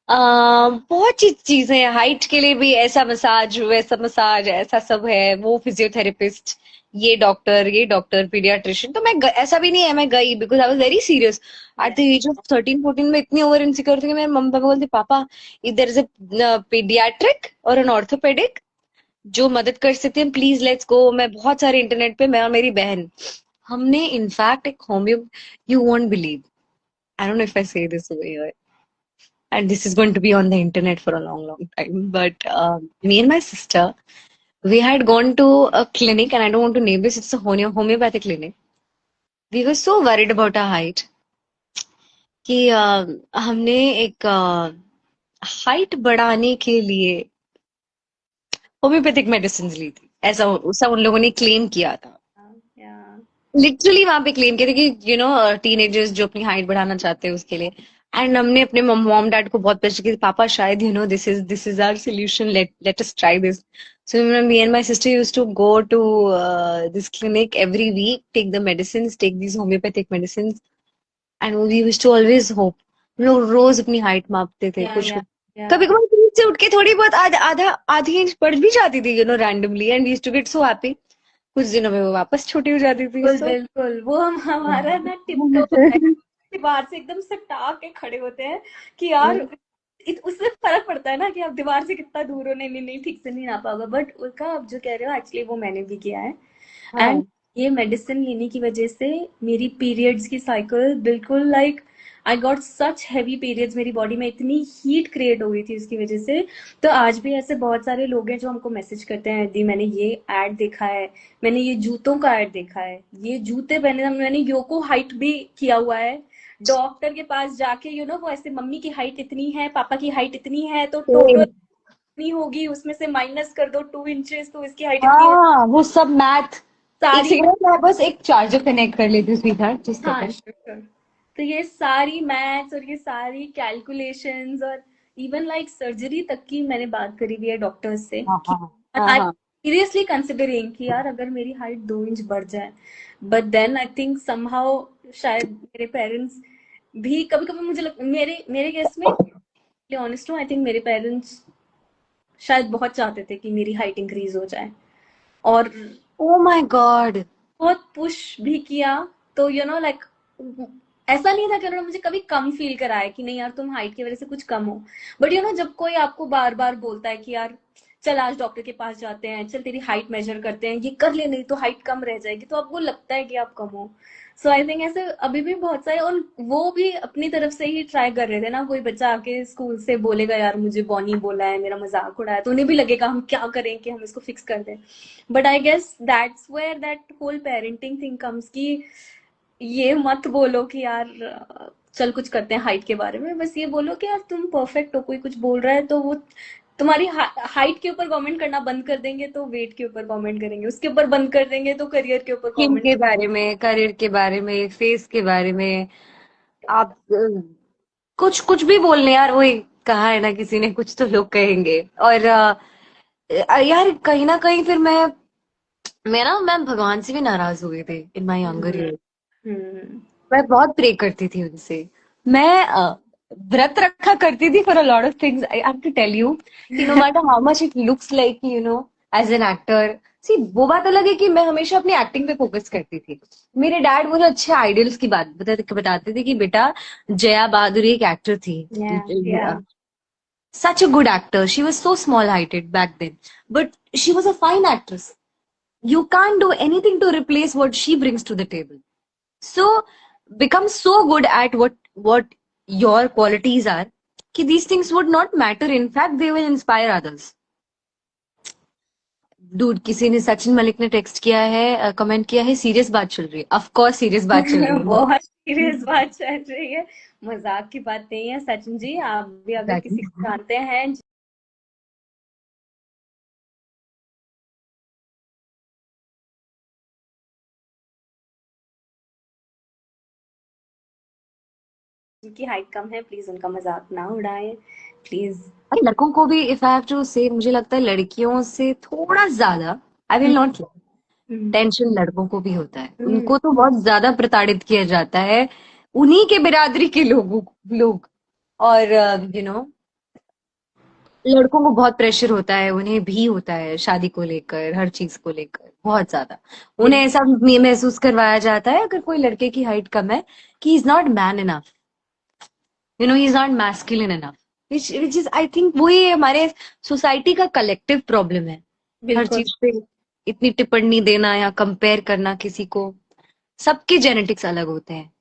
[SPEAKER 2] बहुत चीजें हैं. हाइट के लिए भी ऐसा मसाज, वैसा मसाज, ऐसा सब है. वो फिजियोथेरेपिस्ट, ये डॉक्टर पीडियाट्रिशियन. तो ऐसा भी नहीं है मैं गई because I was very serious at the age of 13-14 में. इतनी ओवर इनसिक्योर थी कि मेरे मम्मी पापा बोलते पापा इधर इज अ पीडियाट्रिक और एन ऑर्थोपेडिक जो मदद कर सकते हैं, प्लीज लेट्स गो. मैं बहुत सारे इंटरनेट पे, मैं और मेरी बहन, हमने इनफैक्ट एक homeo, you won't believe, I don't know if I say this over, and this is going to be on the internet for a long time. But me and my sister, we had gone to a clinic, and I don't want to name this. It's a homeopathic clinic. We were so worried about our height कि हमने एक height बढ़ाने के लिए homeopathic medicine ली थी. ऐसा उन लोगों ने क्लेम किया था.
[SPEAKER 1] या
[SPEAKER 2] लिटरली वहां पे क्लेम किया था कि टीनेजर्स जो अपनी हाइट बढ़ाना चाहते हैं उसके लिए. एंड हमने अपने मॉम डैड को बहुत प्रेशर किया, पापा शायद this is our solution, let us try this. So me and my sister used to go to this clinic every week, take the medicines, take these homeopathic medicines, and we used to always hope. लोग रोज अपनी height मापते थे. कुछ
[SPEAKER 1] या
[SPEAKER 2] कभी कभी से उठ के थोड़ी बहुत आधी इंच बढ़ भी जाती थी, randomly, and we used to get so happy. कुछ दिनों में वो वापस छोटी हो जाती थी.
[SPEAKER 1] बिल्कुल
[SPEAKER 2] सो
[SPEAKER 1] बिल्कुल वो हम हमारा ना टिपटो दीवार से एकदम सटा के खड़े होते हैं कि यार उससे फर्क पड़ता है ना कि आप दीवार से कितना दूर हो. नहीं नहीं नहीं ठीक से नहीं ना पाओगे. बट उसका आप जो कह रहे हो एक्चुअली वो मैंने भी किया है. एंड ये मेडिसिन लेने की वजह से मेरी पीरियड्स की साइकिल बिल्कुल like I got such heavy periods. मेरी बॉडी में इतनी हीट क्रिएट हो गई थी उसकी वजह से. तो आज भी ऐसे बहुत सारे लोग हैं जो हमको मैसेज करते हैं दी मैंने ये एड देखा है, मैंने ये जूतों का एड देखा है, ये जूते पहने, मैंने योको हाइट भी किया हुआ है. डॉक्टर के पास जाके वो ऐसे मम्मी की हाइट इतनी है, पापा की हाइट इतनी है, तो टोटल इतनी होगी, उसमें से माइनस कर दो 2 इंचेस तो इसकी हाइट इतनी होगी.
[SPEAKER 2] हाँ वो सब मैथ. एक
[SPEAKER 1] सारी
[SPEAKER 2] सेकंड, मैं बस एक चार्जर कनेक्ट कर लेती हूँ स्वीटहार्ट, जस्ट
[SPEAKER 1] हाँ
[SPEAKER 2] सेकंड.
[SPEAKER 1] sure. तो ये सारी मैथ्स और ये सारी कैलकुलेशंस और इवन लाइक सर्जरी तक की मैंने बात करी हुई है डॉक्टर्स से
[SPEAKER 2] हाँ
[SPEAKER 1] कि
[SPEAKER 2] हाँ हाँ
[SPEAKER 1] आई
[SPEAKER 2] हाँ.
[SPEAKER 1] सीरियसली कंसिडरिंग कि यार अगर मेरी हाइट 2 इंच बढ़ जाए. But then I think somehow शायद मेरे पेरेंट्स भी कभी कभी मेरे मेरे केस में ऑनेस्ट हूँ, आई थिंक मेरे पेरेंट्स शायद बहुत चाहते थे कि मेरी हाइट इंक्रीज हो जाए और
[SPEAKER 2] ओ माय गॉड.
[SPEAKER 1] बहुत पुश भी किया. तो लाइक ऐसा नहीं था कि उन्होंने मुझे कभी कम फील कराया कि नहीं यार तुम हाइट की वजह से कुछ कम हो. बट जब कोई आपको बार बार बोलता है कि यार चल आज डॉक्टर के पास जाते हैं, चल तेरी हाइट मेजर करते हैं, ये कर ले नहीं तो हाइट कम रह जाएगी, तो आपको लगता है कि आप कम हो। सो आई थिंक ऐसे अभी भी बहुत सारे, और वो भी अपनी तरफ से ही ट्राई कर रहे थे ना। कोई बच्चा आके स्कूल से बोलेगा यार मुझे बॉनी बोला है, मेरा मजाक उड़ाया, तो उन्हें भी लगेगा हम क्या करें कि हम इसको फिक्स कर दें। But I guess that's where that whole parenting thing comes, कि ये मत बोलो कि यार चल कुछ करते हैं हाइट के बारे में, बस ये बोलो कि यार तुम परफेक्ट हो, कोई कुछ बोल रहा है तो वो तुम्हारी हाइट के ऊपर कमेंट करना बंद कर देंगे तो वेट के ऊपर कमेंट करेंगे, उसके ऊपर बंद कर देंगे तो करियर के ऊपर
[SPEAKER 2] स्किन
[SPEAKER 1] कमेंट।
[SPEAKER 2] के बारे में, करियर के बारे में, फेस के बारे में आप कुछ कुछ भी बोल लें यार, वही कहा है ना किसी ने, कुछ तो लोग कहेंगे। और यार कहीं ना कहीं फिर मैं भगवान से भी नाराज हो गई थी इन माई यंगर
[SPEAKER 1] हम्म।
[SPEAKER 2] ईयर।
[SPEAKER 1] हम्म।
[SPEAKER 2] मैं बहुत प्रे करती थी उनसे। मैं व्रत रखा करती थी for a lot of things. I have to tell you कि no matter how much it looks like, you know, as an actor, see वो बात अलग है कि मैं हमेशा अपनी एक्टिंग पे फोकस करती थी। मेरे डैड मुझे अच्छे आइडियल्स की बात बताते थे कि बेटा जया बहादुरी एक एक्टर थी,
[SPEAKER 1] या या
[SPEAKER 2] such a good actor. She was so small heighted back then, but she was a fine actress. You can't do anything to replace what she brings to the table. So become so good at what your qualities are कि these things would not matter. In fact, they will inspire others. Dude किसी ने, सचिन मलिक ने text किया है, comment किया है, serious बात चल रही है। ऑफ कोर्स सीरियस बात चल रही है।
[SPEAKER 1] बहुत सीरियस बात चल रही है, मजाक की बात नहीं है सचिन जी। आप भी अगर किसी को
[SPEAKER 2] Exactly.
[SPEAKER 1] जानते हैं जिनकी हाइट कम है, प्लीज उनका मजाक ना उड़ाएं प्लीज।
[SPEAKER 2] अरे लड़कों को भी, इफ आई हैव टू से, मुझे लगता है लड़कियों से थोड़ा ज्यादा, आई विल नॉट, टेंशन लड़कों को भी होता है। उनको तो बहुत ज्यादा प्रताड़ित किया जाता है, उन्हीं के बिरादरी के लोग। और यू नो लड़कों को बहुत प्रेशर होता है, उन्हें भी होता है शादी को लेकर, हर चीज को लेकर बहुत ज्यादा। उन्हें
[SPEAKER 1] बिल्कुल।
[SPEAKER 2] ऐसा महसूस करवाया जाता है अगर कोई लड़के की हाइट कम है कि he is not man enough, you know, he is not masculine enough, which is I think वही हमारे सोसाइटी का कलेक्टिव प्रॉब्लम है। हर
[SPEAKER 1] बिल्कुल।
[SPEAKER 2] चीज पे इतनी टिप्पणी देना या कंपेयर करना किसी को। सबके जेनेटिक्स अलग होते हैं।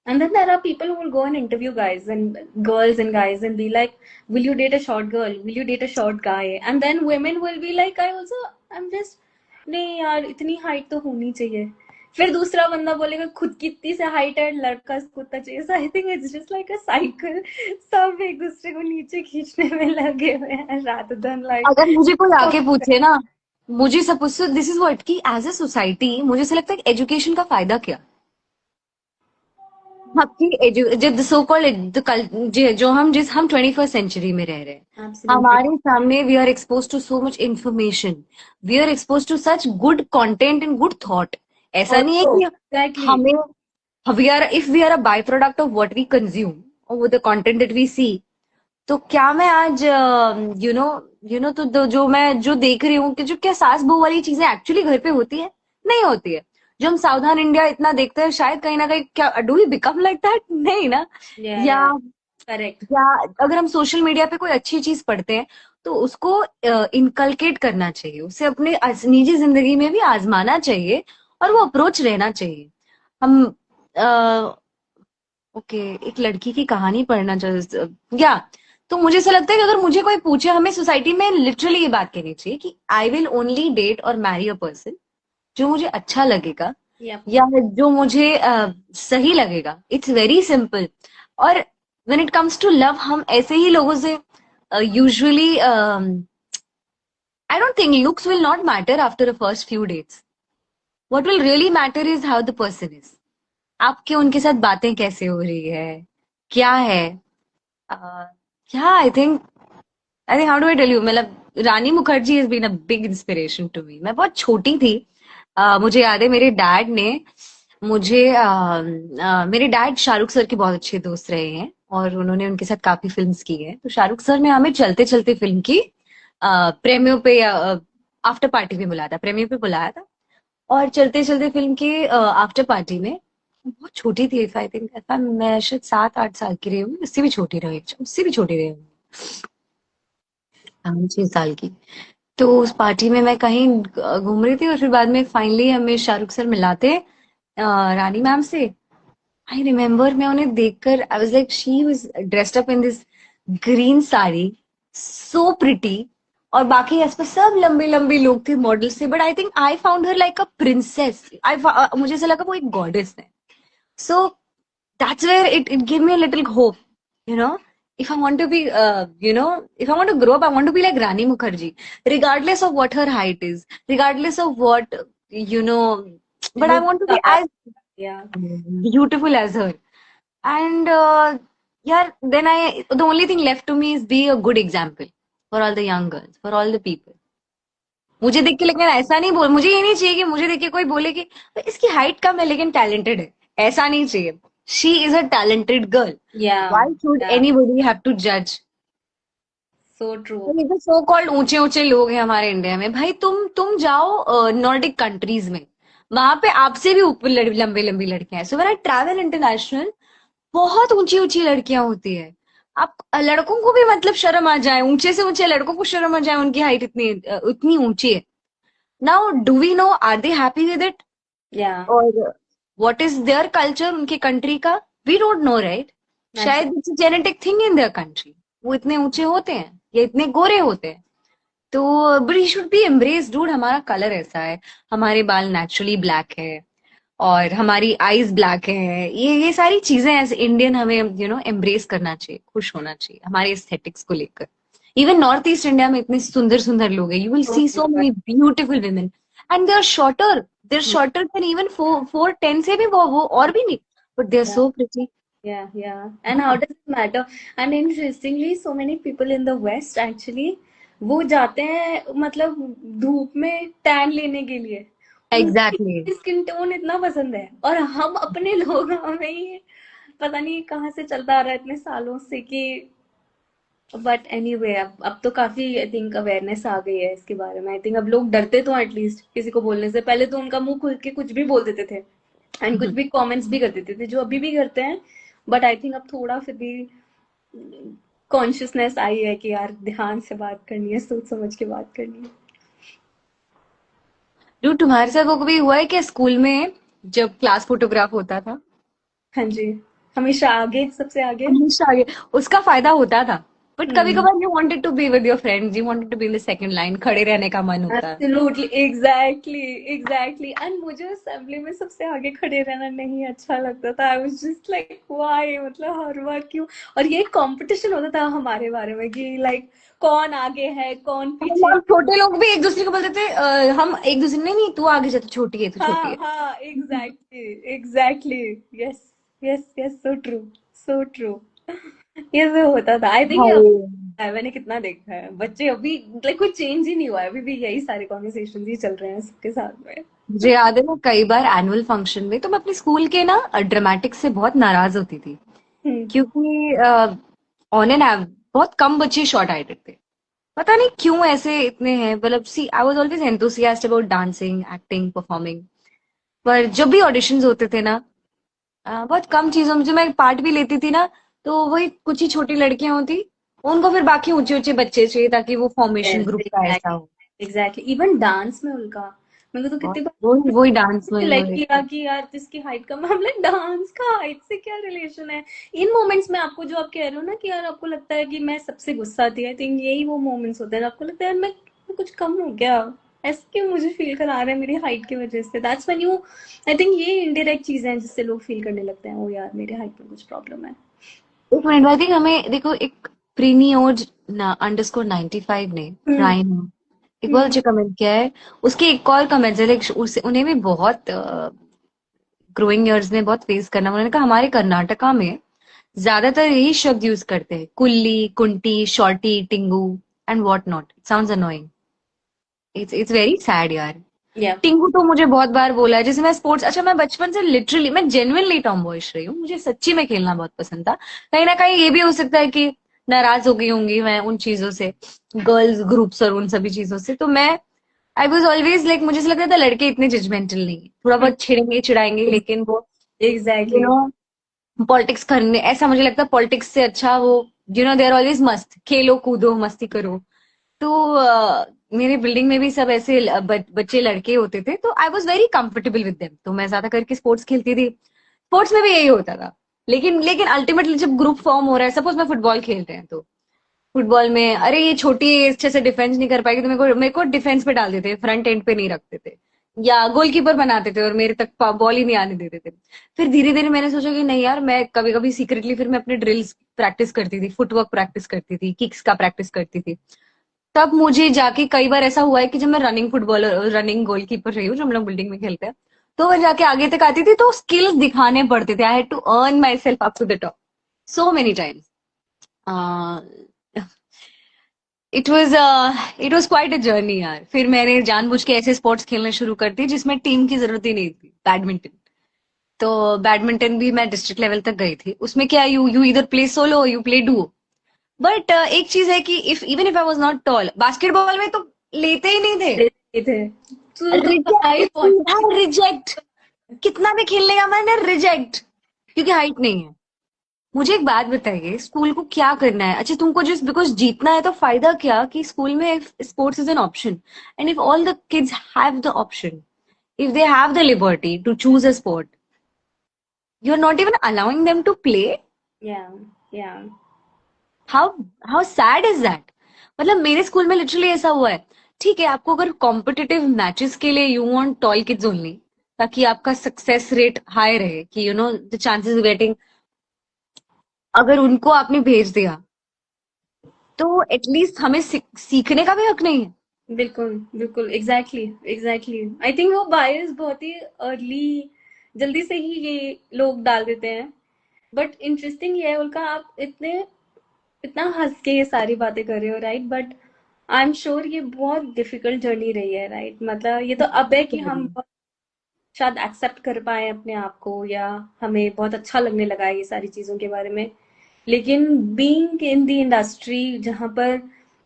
[SPEAKER 1] And then there are people who will go and interview guys and girls and guys and be like, will you date a short girl? Will you date a short guy? And then women will be like, I'm just, नहीं यार इतनी height तो होनी चाहिए। फिर दूसरा बंदा बोलेगा खुद की इतनी से हाइट है, लड़का इसको उतना चाहिए। So I think it's just like a cycle, सब एक दूसरे को नीचे खींचने में लगे हुए हैं रात दिन लाइक।
[SPEAKER 2] अगर मुझे कोई आके पूछे ना, मुझे सपोज दिस इज व्हाट कि एज ए सोसाइटी मुझे ऐसा लगता है कि एजुकेशन का फायदा क्या। आपकी जो सो कॉल्ड जो हम 21st सेंचुरी में रह रहे हैं,
[SPEAKER 1] एब्सोल्युटली।
[SPEAKER 2] हमारे सामने we are expose to so much information, we are expose to such good content and good thought. ऐसा नहीं है
[SPEAKER 1] ऑल्सो
[SPEAKER 2] कि
[SPEAKER 1] एग्जैक्टली।
[SPEAKER 2] हमें, if we are a byproduct of what we consume or with the content that we see, तो क्या मैं आज you know तो जो मैं जो देख रही हूँ कि जो क्या सास बहू वाली चीजें एक्चुअली घर पे होती है, नहीं होती है। जो हम सावधान इंडिया इतना देखते हैं, शायद कहीं ना कहीं, क्या do we become like that, नहीं ना।
[SPEAKER 1] या
[SPEAKER 2] या
[SPEAKER 1] या करेक्ट।
[SPEAKER 2] या अगर हम सोशल मीडिया पे कोई अच्छी चीज पढ़ते हैं तो उसको इनकलकेट करना चाहिए, उसे अपने निजी जिंदगी में भी आजमाना चाहिए, और वो अप्रोच रहना चाहिए। हम ओके, एक लड़की की कहानी पढ़ना चाहिए या, तो मुझे ऐसा लगता है कि अगर मुझे कोई पूछे, हमें सोसाइटी में लिटरली ये बात कहनी चाहिए कि आई विल ओनली डेट और मैरी अ पर्सन जो मुझे अच्छा लगेगा
[SPEAKER 1] या
[SPEAKER 2] या जो मुझे सही लगेगा। It's very simple. और when it comes to love, हम ऐसे ही लोगों से usually, I don't think looks will not matter after a first few dates. What will really matter is how the person is, आपके उनके साथ बातें कैसे हो रही है, क्या है। क्या I think how do I tell you, मतलब Rani Mukherjee has been a big inspiration to me. मैं बहुत छोटी थी, मुझे याद है मेरे डैड ने मुझे मेरे डैड शाहरुख सर के बहुत अच्छे दोस्त रहे हैं और उन्होंने उनके साथ काफी फिल्म्स की हैं। तो शाहरुख सर ने हमें चलते चलते फिल्म की प्रेमियों पे या आफ्टर पार्टी में बुलाया था, प्रेमियों पे बुलाया था। और चलते चलते फिल्म के आफ्टर पार्टी में, बहुत छोटी थी, आई थिंक मैं शायद 7-8 साल की रही हूँ, उससे भी छोटी रही, उससे भी छोटी रही हूँ, 6 साल की। तो उस पार्टी में मैं कहीं घूम रही थी और फिर बाद में फाइनली हमें शाहरुख सर मिलाते रानी मैम से। आई रिमेम्बर मैं उन्हें देखकर I was like she was dressed up in this green sari, so pretty. और बाकी आसपास सब लंबे लंबे लोग थे मॉडल से, but I think I found her like a princess. मुझे ऐसा लगा वो एक गॉडेस है। सो that's where it gave me a little hope, you know. If I want to be, if I want to grow up, I want to be like Rani Mukherjee, regardless of what her height is, regardless of what, you know, but I
[SPEAKER 1] look
[SPEAKER 2] want to be
[SPEAKER 1] का
[SPEAKER 2] as
[SPEAKER 1] या
[SPEAKER 2] beautiful as her. And yeah, then the only thing left to me is be a good example for all the young girls, for all the people. मुझे देख के लेकिन ऐसा नहीं बोल, मुझे ये नहीं चाहिए कि मुझे देख के कोई बोले कि इसकी हाइट कम है लेकिन टैलेंटेड है, ऐसा नहीं चाहिए। She is a talented girl,
[SPEAKER 1] या
[SPEAKER 2] व्हाई शुड
[SPEAKER 1] या
[SPEAKER 2] एनीबॉडी हैव टू जज।
[SPEAKER 1] So true.
[SPEAKER 2] सो कॉल्ड ऊंचे ऊंचे लोग हैं हमारे इंडिया में, भाई तुम जाओ नॉर्डिक कंट्रीज में, वहां पे आपसे भी ऊपर लंबे लंबी लड़कियां हैं। So when I travel international, बहुत ऊंची ऊंची लड़कियां होती है। आप लड़कों को भी मतलब शर्म आ जाए, ऊंचे से ऊंचे लड़कों को शर्म आ जाए, उनकी हाइट इतनी ऊंची है। Now do we know are they happy with it,
[SPEAKER 1] या
[SPEAKER 2] और व्हाट इज देयर कल्चर उनके कंट्री का, वी डोंट नो राइट। शायद it's genetic thing in their country, वो इतने ऊंचे होते हैं या इतने गोरे होते हैं। तो but he should be embrace dude, हमारा कलर ऐसा है, हमारे बाल नेचुरली ब्लैक है और हमारी आईज ब्लैक है। ये सारी चीजें एज इंडियन हमें एम्ब्रेस करना चाहिए, खुश होना चाहिए हमारे एस्थेटिक्स को लेकर। इवन नॉर्थ ईस्ट इंडिया में इतने सुंदर सुंदर लोग हैं, you will see so many beautiful women and they are shorter than even 4'10" से भी, वो और भी नहीं, but they are so pretty.
[SPEAKER 1] yeah. And how does it matter? And interestingly, so many people in the West actually वो जाते हैं मतलब धूप में टैन लेने के लिए,
[SPEAKER 2] एग्जैक्टली।
[SPEAKER 1] उनको स्किन टोन इतना पसंद है, और हम अपने लोग हमें ये पता नहीं कहाँ से चलता आ रहा है इतने सालों से कि बट एनीवे अब तो काफी आई थिंक अवेयरनेस आ गई है इसके बारे में। आई थिंक अब लोग डरते तो एटलीस्ट किसी को बोलने से, पहले तो उनका मुंह खुल के कुछ भी बोल देते थे एंड कुछ भी कमेंट्स भी कर देते थे जो अभी भी करते हैं। बट आई थिंक अब थोड़ा फिर भी कॉन्शियसनेस आई है कि यार ध्यान से बात करनी है, सोच समझ के बात करनी है।
[SPEAKER 2] डू तुम्हारे साथ वो कभी हुआ है कि स्कूल में जब क्लास फोटोग्राफ होता था,
[SPEAKER 1] हाँ जी, हमेशा आगे, सबसे आगे।
[SPEAKER 2] हमेशा आगे, उसका फायदा होता था, बट कभी
[SPEAKER 1] हम्म,
[SPEAKER 2] कभार you wanted to be with your friends, you wanted to be in the second line, खड़े रहने का मन होता है।
[SPEAKER 1] Absolutely, exactly exactly. एंड मुझे असेंबली में सबसे आगे खड़े रहना नहीं अच्छा लगता था। I was just like why, मतलब हर बार क्यों। और ये कंपटीशन होता था हमारे बारे में कि लाइक कौन आगे है कौन पीछे।
[SPEAKER 2] हम छोटे लोग भी एक दूसरे को बोलते थे, हम एक दूसरे नहीं नहीं, तू आगे जा, तू छोटी है, तू छोटी
[SPEAKER 1] हाँ
[SPEAKER 2] है।
[SPEAKER 1] हाँ, exactly exactly. Yes yes yes, so true, so true. ये सब होता था। आई थिंक ये
[SPEAKER 2] भाई,
[SPEAKER 1] अब है, मैंने कितना देखा है बच्चे अभी लाइक कोई चेंज ही नहीं हुआ है, अभी भी यही सारे कॉन्वर्सेशन ही चल रहे हैं सबके साथ में।
[SPEAKER 2] मुझे याद है ना कई बार एनुअल फंक्शन में तो मैं अपने स्कूल के ना ड्रामेटिक से बहुत नाराज होती थी,
[SPEAKER 1] हम्म
[SPEAKER 2] क्योंकि ऑन एन एव बहुत कम बच्चे शॉर्ट हाइटेड थे। पता नहीं क्यों ऐसे इतने हैं, मतलब see I was always enthusiast about dancing, acting, performing. पर जब भी ऑडिशंस होते थे ना, बहुत कम चीजों में जो मैं पार्ट भी लेती थी ना, तो वही कुछ ही छोटी लड़कियां होती, उनको फिर बाकी ऊंचे ऊंचे बच्चे चाहिए ताकि वो फॉर्मेशन ग्रुप का ऐसा हो।
[SPEAKER 1] एग्जैक्टली। इवन डांस में उनका, मेरे को तो
[SPEAKER 2] और
[SPEAKER 1] कितनी
[SPEAKER 2] वही वही डांस
[SPEAKER 1] बार
[SPEAKER 2] में
[SPEAKER 1] लाइक
[SPEAKER 2] वही।
[SPEAKER 1] किया कि यार जिसकी हाइट कम है, हम लाइक डांस का हाइट से क्या रिलेशन है। इन मोमेंट्स में आपको जो आप कह रहे हो ना कि यार आपको लगता है कि मैं सबसे गुस्सा आती है, आई थिंक यही वो मोमेंट्स होते हैं आपको लगता है यार मैं कुछ कम हो गया, ऐसे क्यों मुझे फील करा रहे हैं मेरी हाइट की वजह से। That's when you, I think ये इनडायरेक्ट चीजें हैं जिससे लोग फील करने लगते हैं ओ यार मेरे हाइट में कुछ प्रॉब्लम है।
[SPEAKER 2] एक मिनट, आई थिंक हमें देखो, एक प्रीनियोज अंडरस्कोर 95 ने
[SPEAKER 1] हम्म
[SPEAKER 2] प्राइम एक बहुत
[SPEAKER 1] हम्म
[SPEAKER 2] अच्छा कमेंट किया है। उसके एक और कमेंट है, लाइक उसे उन्हें भी बहुत ग्रोइंग ईयर्स में बहुत फेस करना। उन्होंने कहा हमारे कर्नाटका में ज्यादातर यही शब्द यूज करते हैं, कुल्ली, कुंटी, शॉर्टी, टिंगू and what not. It sounds annoying, it's very sad यार।
[SPEAKER 1] या
[SPEAKER 2] टिंगू तो मुझे बहुत बार बोला है, जैसे मैं स्पोर्ट्स, अच्छा मैं बचपन से लिटरली मैं जेन्युइनली टॉम बॉयज रही हूँ, मुझे सच्ची में खेलना बहुत पसंद था। कहीं ना कहीं ये भी हो सकता है कि नाराज हो गई होंगी मैं उन चीजों से, गर्ल्स ग्रुप्स और उन सभी चीजों से। तो मैं आई वॉज ऑलवेज लाइक, मुझे ऐसा लगता था लड़के इतने जजमेंटल नहीं है, थोड़ा बहुत छिड़ेंगे चिढ़ाएंगे, लेकिन वो यू
[SPEAKER 1] एग्जैक्टली।
[SPEAKER 2] नो पॉलिटिक्स करने, ऐसा मुझे लगता है पॉलिटिक्स से अच्छा वो दे आर ऑलवेज मस्त, खेलो कूदो मस्ती करो। तो मेरे बिल्डिंग में भी सब ऐसे बच्चे लड़के होते थे, तो I was very comfortable with them, तो मैं ज्यादा करके स्पोर्ट्स खेलती थी। स्पोर्ट्स में भी यही होता था। लेकिन लेकिन अल्टीमेटली जब ग्रुप फॉर्म हो रहा है, सपोज मैं फुटबॉल खेल रहे हैं, तो फुटबॉल में अरे ये छोटी है, अच्छे से डिफेंस नहीं कर पाएगी, तो मेरे को डिफेंस पे डाल देते, फ्रंट एंड पे नहीं रखते थे, या गोलकीपर बनाते थे और मेरे तक बॉल ही नहीं आने देते थे। फिर धीरे धीरे मैंने सोचा कि नहीं यार, मैं कभी कभी सीक्रेटली फिर मैं अपने ड्रिल्स प्रैक्टिस करती थी, फुटवर्क प्रैक्टिस करती थी, किक्स का प्रैक्टिस करती थी। तब मुझे जाके कई बार ऐसा हुआ है कि जब मैं रनिंग फुटबॉलर, रनिंग गोलकीपर रही हूँ, जब हम लोग बिल्डिंग में खेलते हैं, तो मैं जाके आगे तक आती थी, तो स्किल्स दिखाने पड़ते थे। I had to earn myself up to the top so many times. It was quite a journey यार। फिर मैंने जानबूझ के ऐसे स्पोर्ट्स खेलने शुरू कर दिए जिसमें टीम की जरूरत ही नहीं थी। बैडमिंटन, तो बैडमिंटन भी मैं डिस्ट्रिक्ट लेवल तक गई थी। उसमें क्या, यू इधर play solo, you play Duo. But एक चीज है कि if even if I was not toll, basketball में तो लेते ही नहीं थे।
[SPEAKER 1] ये थे तो हाई
[SPEAKER 2] रिजेक्ट,
[SPEAKER 1] पहुंच।
[SPEAKER 2] सीधा रिजेक्ट। कितना भी खेलने का मैंने रिजेक्ट, क्योंकि हाइट नहीं है। मुझे एक बात बताइए, स्कूल को क्या करना है? अच्छा, तुमको जस्ट बिकॉज जीतना है तो फायदा क्या कि स्कूल में sports is an option, and if all the kids have the option, if they have the liberty to choose a sport, you're not even allowing them to play.
[SPEAKER 1] या या
[SPEAKER 2] how how sad is that? मतलब मेरे school में literally ऐसा हुआ है। ठीक है, आपको अगर कॉम्पिटिटिव मैचेस के लिए you want tall kids only, ताकि आपका सक्सेस रेट हाई रहे, कि you know the chances of getting, अगर उनको आपने भेज दिया, तो एटलीस्ट हमें सीखने का भी हक नहीं है।
[SPEAKER 1] बिल्कुल बिल्कुल, एग्जैक्टली एग्जैक्टली। आई थिंक वो बायस बहुत ही अर्ली, जल्दी से ही ये लोग डाल देते हैं। बट इंटरेस्टिंग ये है उनका, आप इतने इतना हंस के ये सारी बातें कर रहे हो, right? But I am sure ये बहुत डिफिकल्ट जर्नी रही है, राइट? मतलब ये तो अब है कि हम शायद एक्सेप्ट कर पाए अपने आप को, या हमें बहुत अच्छा लगने लगा है ये सारी चीजों के बारे में। लेकिन बीइंग इन द इंडस्ट्री जहां पर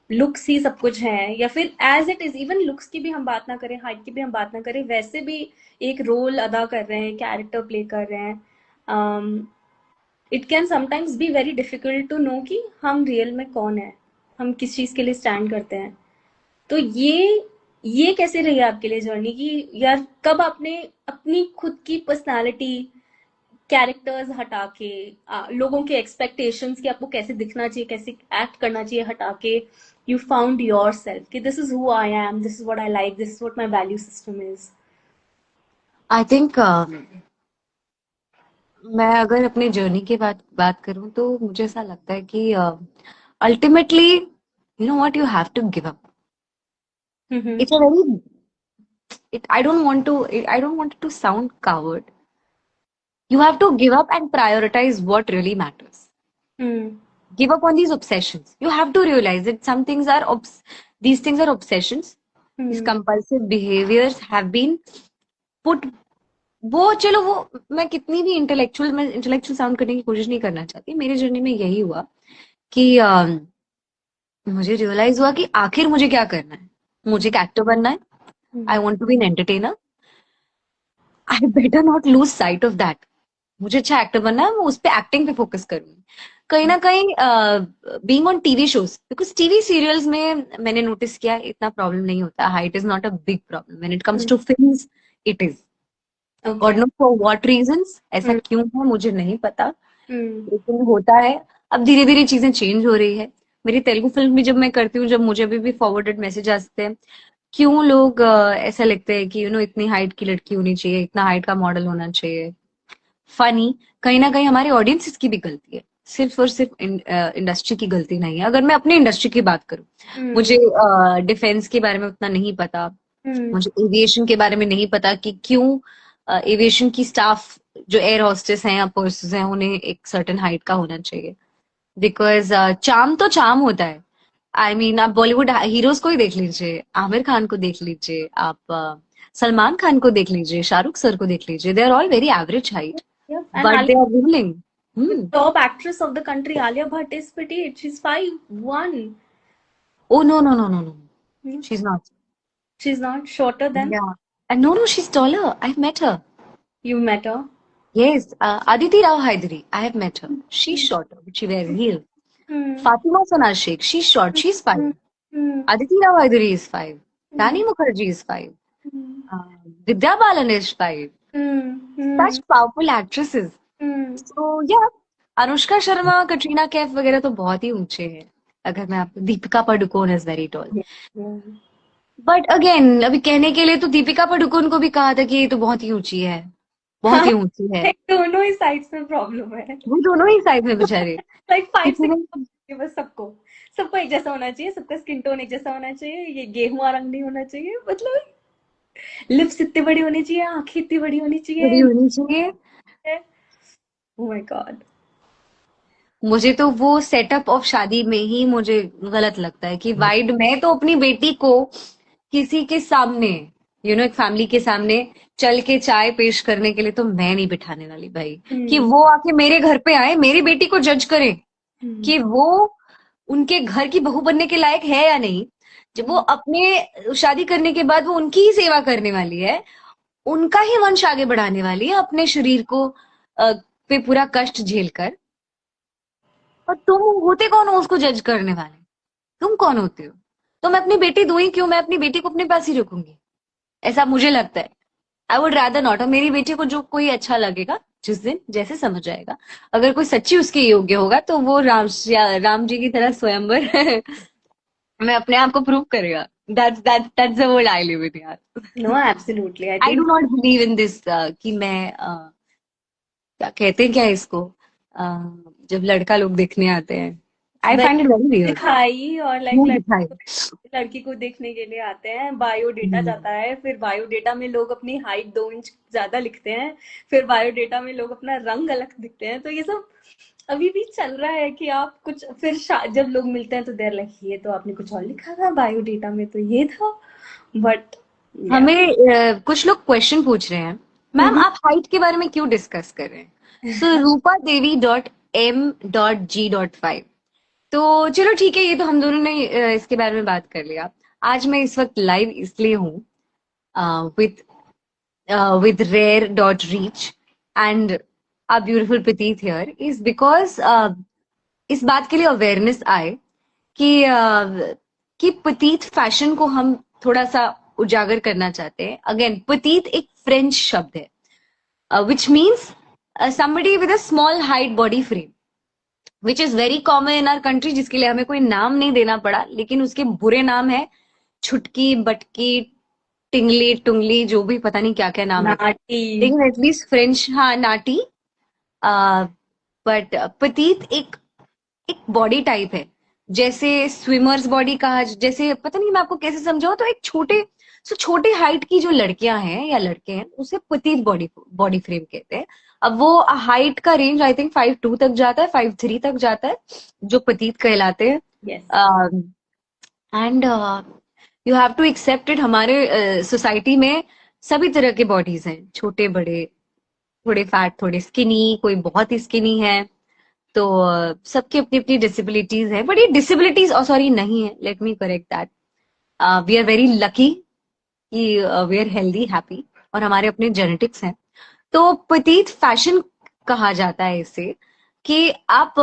[SPEAKER 1] लुक्स ही सब कुछ है, या फिर as it is, even looks की भी हम बात ना करें, हाइट की भी हम बात ना करें, वैसे भी एक रोल अदा कर रहे हैं, कैरेक्टर प्ले कर रहे हैं, it can sometimes be very difficult to know कि हम रियल में कौन है, हम किस चीज के लिए स्टैंड करते हैं। तो ये कैसे रही आपके लिए जर्नी की यार? कब आपने अपनी खुद की पर्सनालिटी, कैरेक्टर्स हटा के, लोगों के एक्सपेक्टेशंस कि आपको कैसे दिखना चाहिए, कैसे एक्ट करना चाहिए, हटा के यू फाउंड योर सेल्फ कि this is who I am, this is what I like, this is what my value system is?
[SPEAKER 2] I think मैं अगर अपने जर्नी की बात करूं, तो मुझे ऐसा लगता है कि ultimately you know what, you have to give up.
[SPEAKER 1] Hmm
[SPEAKER 2] it's a very, I don't want to sound coward. You have to give up and prioritize what really matters.
[SPEAKER 1] Hmm
[SPEAKER 2] Give up on these obsessions. You have to realize that some things are these things are obsessions. These
[SPEAKER 1] hmm
[SPEAKER 2] compulsive behaviors have been put, वो चलो, वो मैं कितनी भी intellectual sound करने की कोशिश नहीं करना चाहती। मेरी जर्नी में यही हुआ कि मुझे रियलाइज हुआ कि आखिर मुझे क्या करना है। मुझे एक एक्टर बनना है। I want to be an entertainer. I better not lose sight of that. मुझे अच्छा एक्टर बनना है, मैं उस पे एक्टिंग पे फोकस करूंगी। कहीं ना कहीं being on TV shows, because TV serials में मैंने नोटिस किया इतना प्रॉब्लम नहीं होता। Height is not a big problem when it comes to films. It is,
[SPEAKER 1] okay.
[SPEAKER 2] God know for what reasons, ऐसा क्यों है मुझे नहीं पता,
[SPEAKER 1] हम्म
[SPEAKER 2] लेकिन होता है। अब धीरे धीरे चीजें चेंज हो रही है। मेरी तेलुगु फिल्म भी जब मैं करती हूँ, जब मुझे अभी भी फॉरवर्डेड मैसेज आते हैं, क्यों लोग ऐसा लिखते हैं कि यू नो इतनी हाइट की लड़की होनी चाहिए, इतना हाइट का मॉडल होना चाहिए। फनी, कहीं ना कहीं हमारे ऑडियंस की भी गलती है, सिर्फ और सिर्फ इंडस्ट्री की गलती नहीं है। अगर मैं अपनी इंडस्ट्री की बात करूं,
[SPEAKER 1] हम्म
[SPEAKER 2] मुझे डिफेंस के बारे में उतना नहीं पता,
[SPEAKER 1] हम्म
[SPEAKER 2] मुझे एविएशन के बारे में नहीं पता कि क्यों एविएशन की स्टाफ जो एयर होस्टेस हैं या पर्सेस हैं, उन्हें एक सर्टेन हाइट का होना चाहिए। बिकॉज चार्म तो चार्म होता है। आई मीन, आप बॉलीवुड हीरोज को ही देख लीजिए, आमिर खान को देख लीजिए, आप सलमान खान को देख लीजिए, शाहरुख सर को देख लीजिए, they are all very average height,
[SPEAKER 1] Yep. And
[SPEAKER 2] but they
[SPEAKER 1] Alia,
[SPEAKER 2] are ruling.
[SPEAKER 1] the top actress of the country, Alia Bhatt is petite. She's 5'1".
[SPEAKER 2] Oh no no no no no,
[SPEAKER 1] Hmm.
[SPEAKER 2] She is not.
[SPEAKER 1] She's not shorter than
[SPEAKER 2] Yeah, and no no, she's taller. I've met her.
[SPEAKER 1] you met her.
[SPEAKER 2] Yes, Aditi Rao Hydari. I have met her. She's shorter, but she wears heels.
[SPEAKER 1] Hmm.
[SPEAKER 2] Fatima Sana Sheikh. She's short. She's
[SPEAKER 1] Hmm.
[SPEAKER 2] fine. Aditi Rao Hydari is 5. Rani Mukherjee is 5. Vidya Balan is 5. Such powerful actresses. So yeah, Anushka Sharma, Katrina Kaif वगैरह तो बहुत ही ऊंचे हैं. अगर मैं आपको, Deepika Padukone is very tall. But again, अभी कहने के लिए तो दीपिका पादुकोण को भी कहा था कि ये तो बहुत ही ऊंची है, बहुत ही ऊंची है.
[SPEAKER 1] दोनों ही साइड्स में प्रॉब्लम है.
[SPEAKER 2] वो दोनों ही साइड में बेचारे.
[SPEAKER 1] लाइक 5
[SPEAKER 2] इतने-
[SPEAKER 1] 6 बस सबको एक जैसा होना चाहिए, सबका स्किन टोन एक जैसा होना चाहिए, ये गेहुआ रंग नहीं होना चाहिए, मतलब लिप्स इतने बड़ी होनी चाहिए, आंखें इतनी बड़ी होनी
[SPEAKER 2] बड़ी
[SPEAKER 1] चाहिए.
[SPEAKER 2] होनी चाहिए.
[SPEAKER 1] Oh my God.
[SPEAKER 2] मुझे तो वो सेटअप ऑफ शादी में ही मुझे गलत लगता है कि वाइड, मैं तो अपनी बेटी को किसी के सामने, एक फैमिली के सामने चल के चाय पेश करने के लिए तो मैं नहीं बिठाने वाली भाई, कि वो आके मेरे घर पे आए, मेरी बेटी को जज करे कि वो उनके घर की बहू बनने के लायक है या नहीं. जब वो अपने शादी करने के बाद वो उनकी ही सेवा करने वाली है, उनका ही वंश आगे बढ़ाने वाली है, अपने शरीर को पे पूरा कष्ट झेलकर. और तुम होते कौन हो उसको जज करने वाले? तुम कौन होते हो? तो मैं अपनी बेटी दूं ही क्यों? मैं अपनी बेटी को अपने पास ही रखूंगी, ऐसा मुझे लगता है. I would rather not. और मेरी बेटी को जो कोई अच्छा लगेगा, जिस दिन जैसे समझ आएगा, अगर कोई सच्ची उसके योग्य होगा तो वो राम जी की तरह स्वयंवर मैं अपने आप को प्रूव करेगा. That's the world I live in, यार.
[SPEAKER 1] No absolutely. I
[SPEAKER 2] I
[SPEAKER 1] think
[SPEAKER 2] do not believe in this कि मैं क्या कहते हैं, क्या इसको, जब लड़का लोग देखने आते हैं, I find it very weird.
[SPEAKER 1] दिखाई और
[SPEAKER 2] मुंह
[SPEAKER 1] लाइक
[SPEAKER 2] दिखाई.
[SPEAKER 1] लड़की को देखने के लिए आते हैं, बायोडेटा जाता है, फिर बायोडेटा में लोग अपनी हाइट 2 इंच ज्यादा लिखते हैं, फिर बायोडेटा में लोग अपना रंग अलग दिखते हैं. तो ये सब अभी भी चल रहा है कि आप कुछ, फिर जब लोग मिलते हैं तो देर लाइक ये तो आपने कुछ और लिखा था बायोडेटा में, तो ये था. बट
[SPEAKER 2] हमें कुछ लोग क्वेश्चन पूछ रहे हैं, मैम आप हाइट के बारे में क्यों डिस्कस कर रहे हैं? सो रूपादेवी.m.g.5. तो चलो ठीक है, ये तो हम दोनों ने इसके बारे में बात कर लिया. आज मैं इस वक्त लाइव इसलिए हूँ with rare.reach and our beautiful Prateek here is because इस बात के लिए अवेयरनेस आए कि पतीत फैशन को हम थोड़ा सा उजागर करना चाहते हैं. अगेन, पतीत एक फ्रेंच शब्द है, which means somebody with a small height body frame, which is very common in our country, जिसके लिए हमें कोई नाम नहीं देना पड़ा, लेकिन उसके बुरे नाम है छुटकी, बटकी, टिंगली, टुंगली, जो भी पता नहीं क्या क्या नाम है, लेकिन एटलीस्ट फ्रेंच. हाँ, नाटी. बट पतीत एक बॉडी टाइप है, जैसे स्विमर्स बॉडी कहा, जैसे पता नहीं मैं आपको कैसे समझाऊं. तो एक छोटे हाइट की जो लड़कियां हैं या लड़के हैं, उसे पतीत बॉडी फ्रेम कहते हैं. अब वो हाइट का रेंज आई थिंक 5'2" तक जाता है, 5'3" तक जाता है, जो पतीत कहलाते हैं. And you have to accept it. हमारे सोसाइटी में सभी तरह के बॉडीज हैं, छोटे बड़े, थोड़े फैट, थोड़े स्किनी, कोई बहुत ही स्किनी है. तो सबकी अपनी अपनी डिसेबिलिटीज है. बट ये डिसेबिलिटीज सॉरी नहीं है, let me correct that. We are very lucky कि वी आर हेल्दी, हैप्पी, और हमारे अपने जेनेटिक्स हैं. तो पतीत फैशन कहा जाता है इसे, कि आप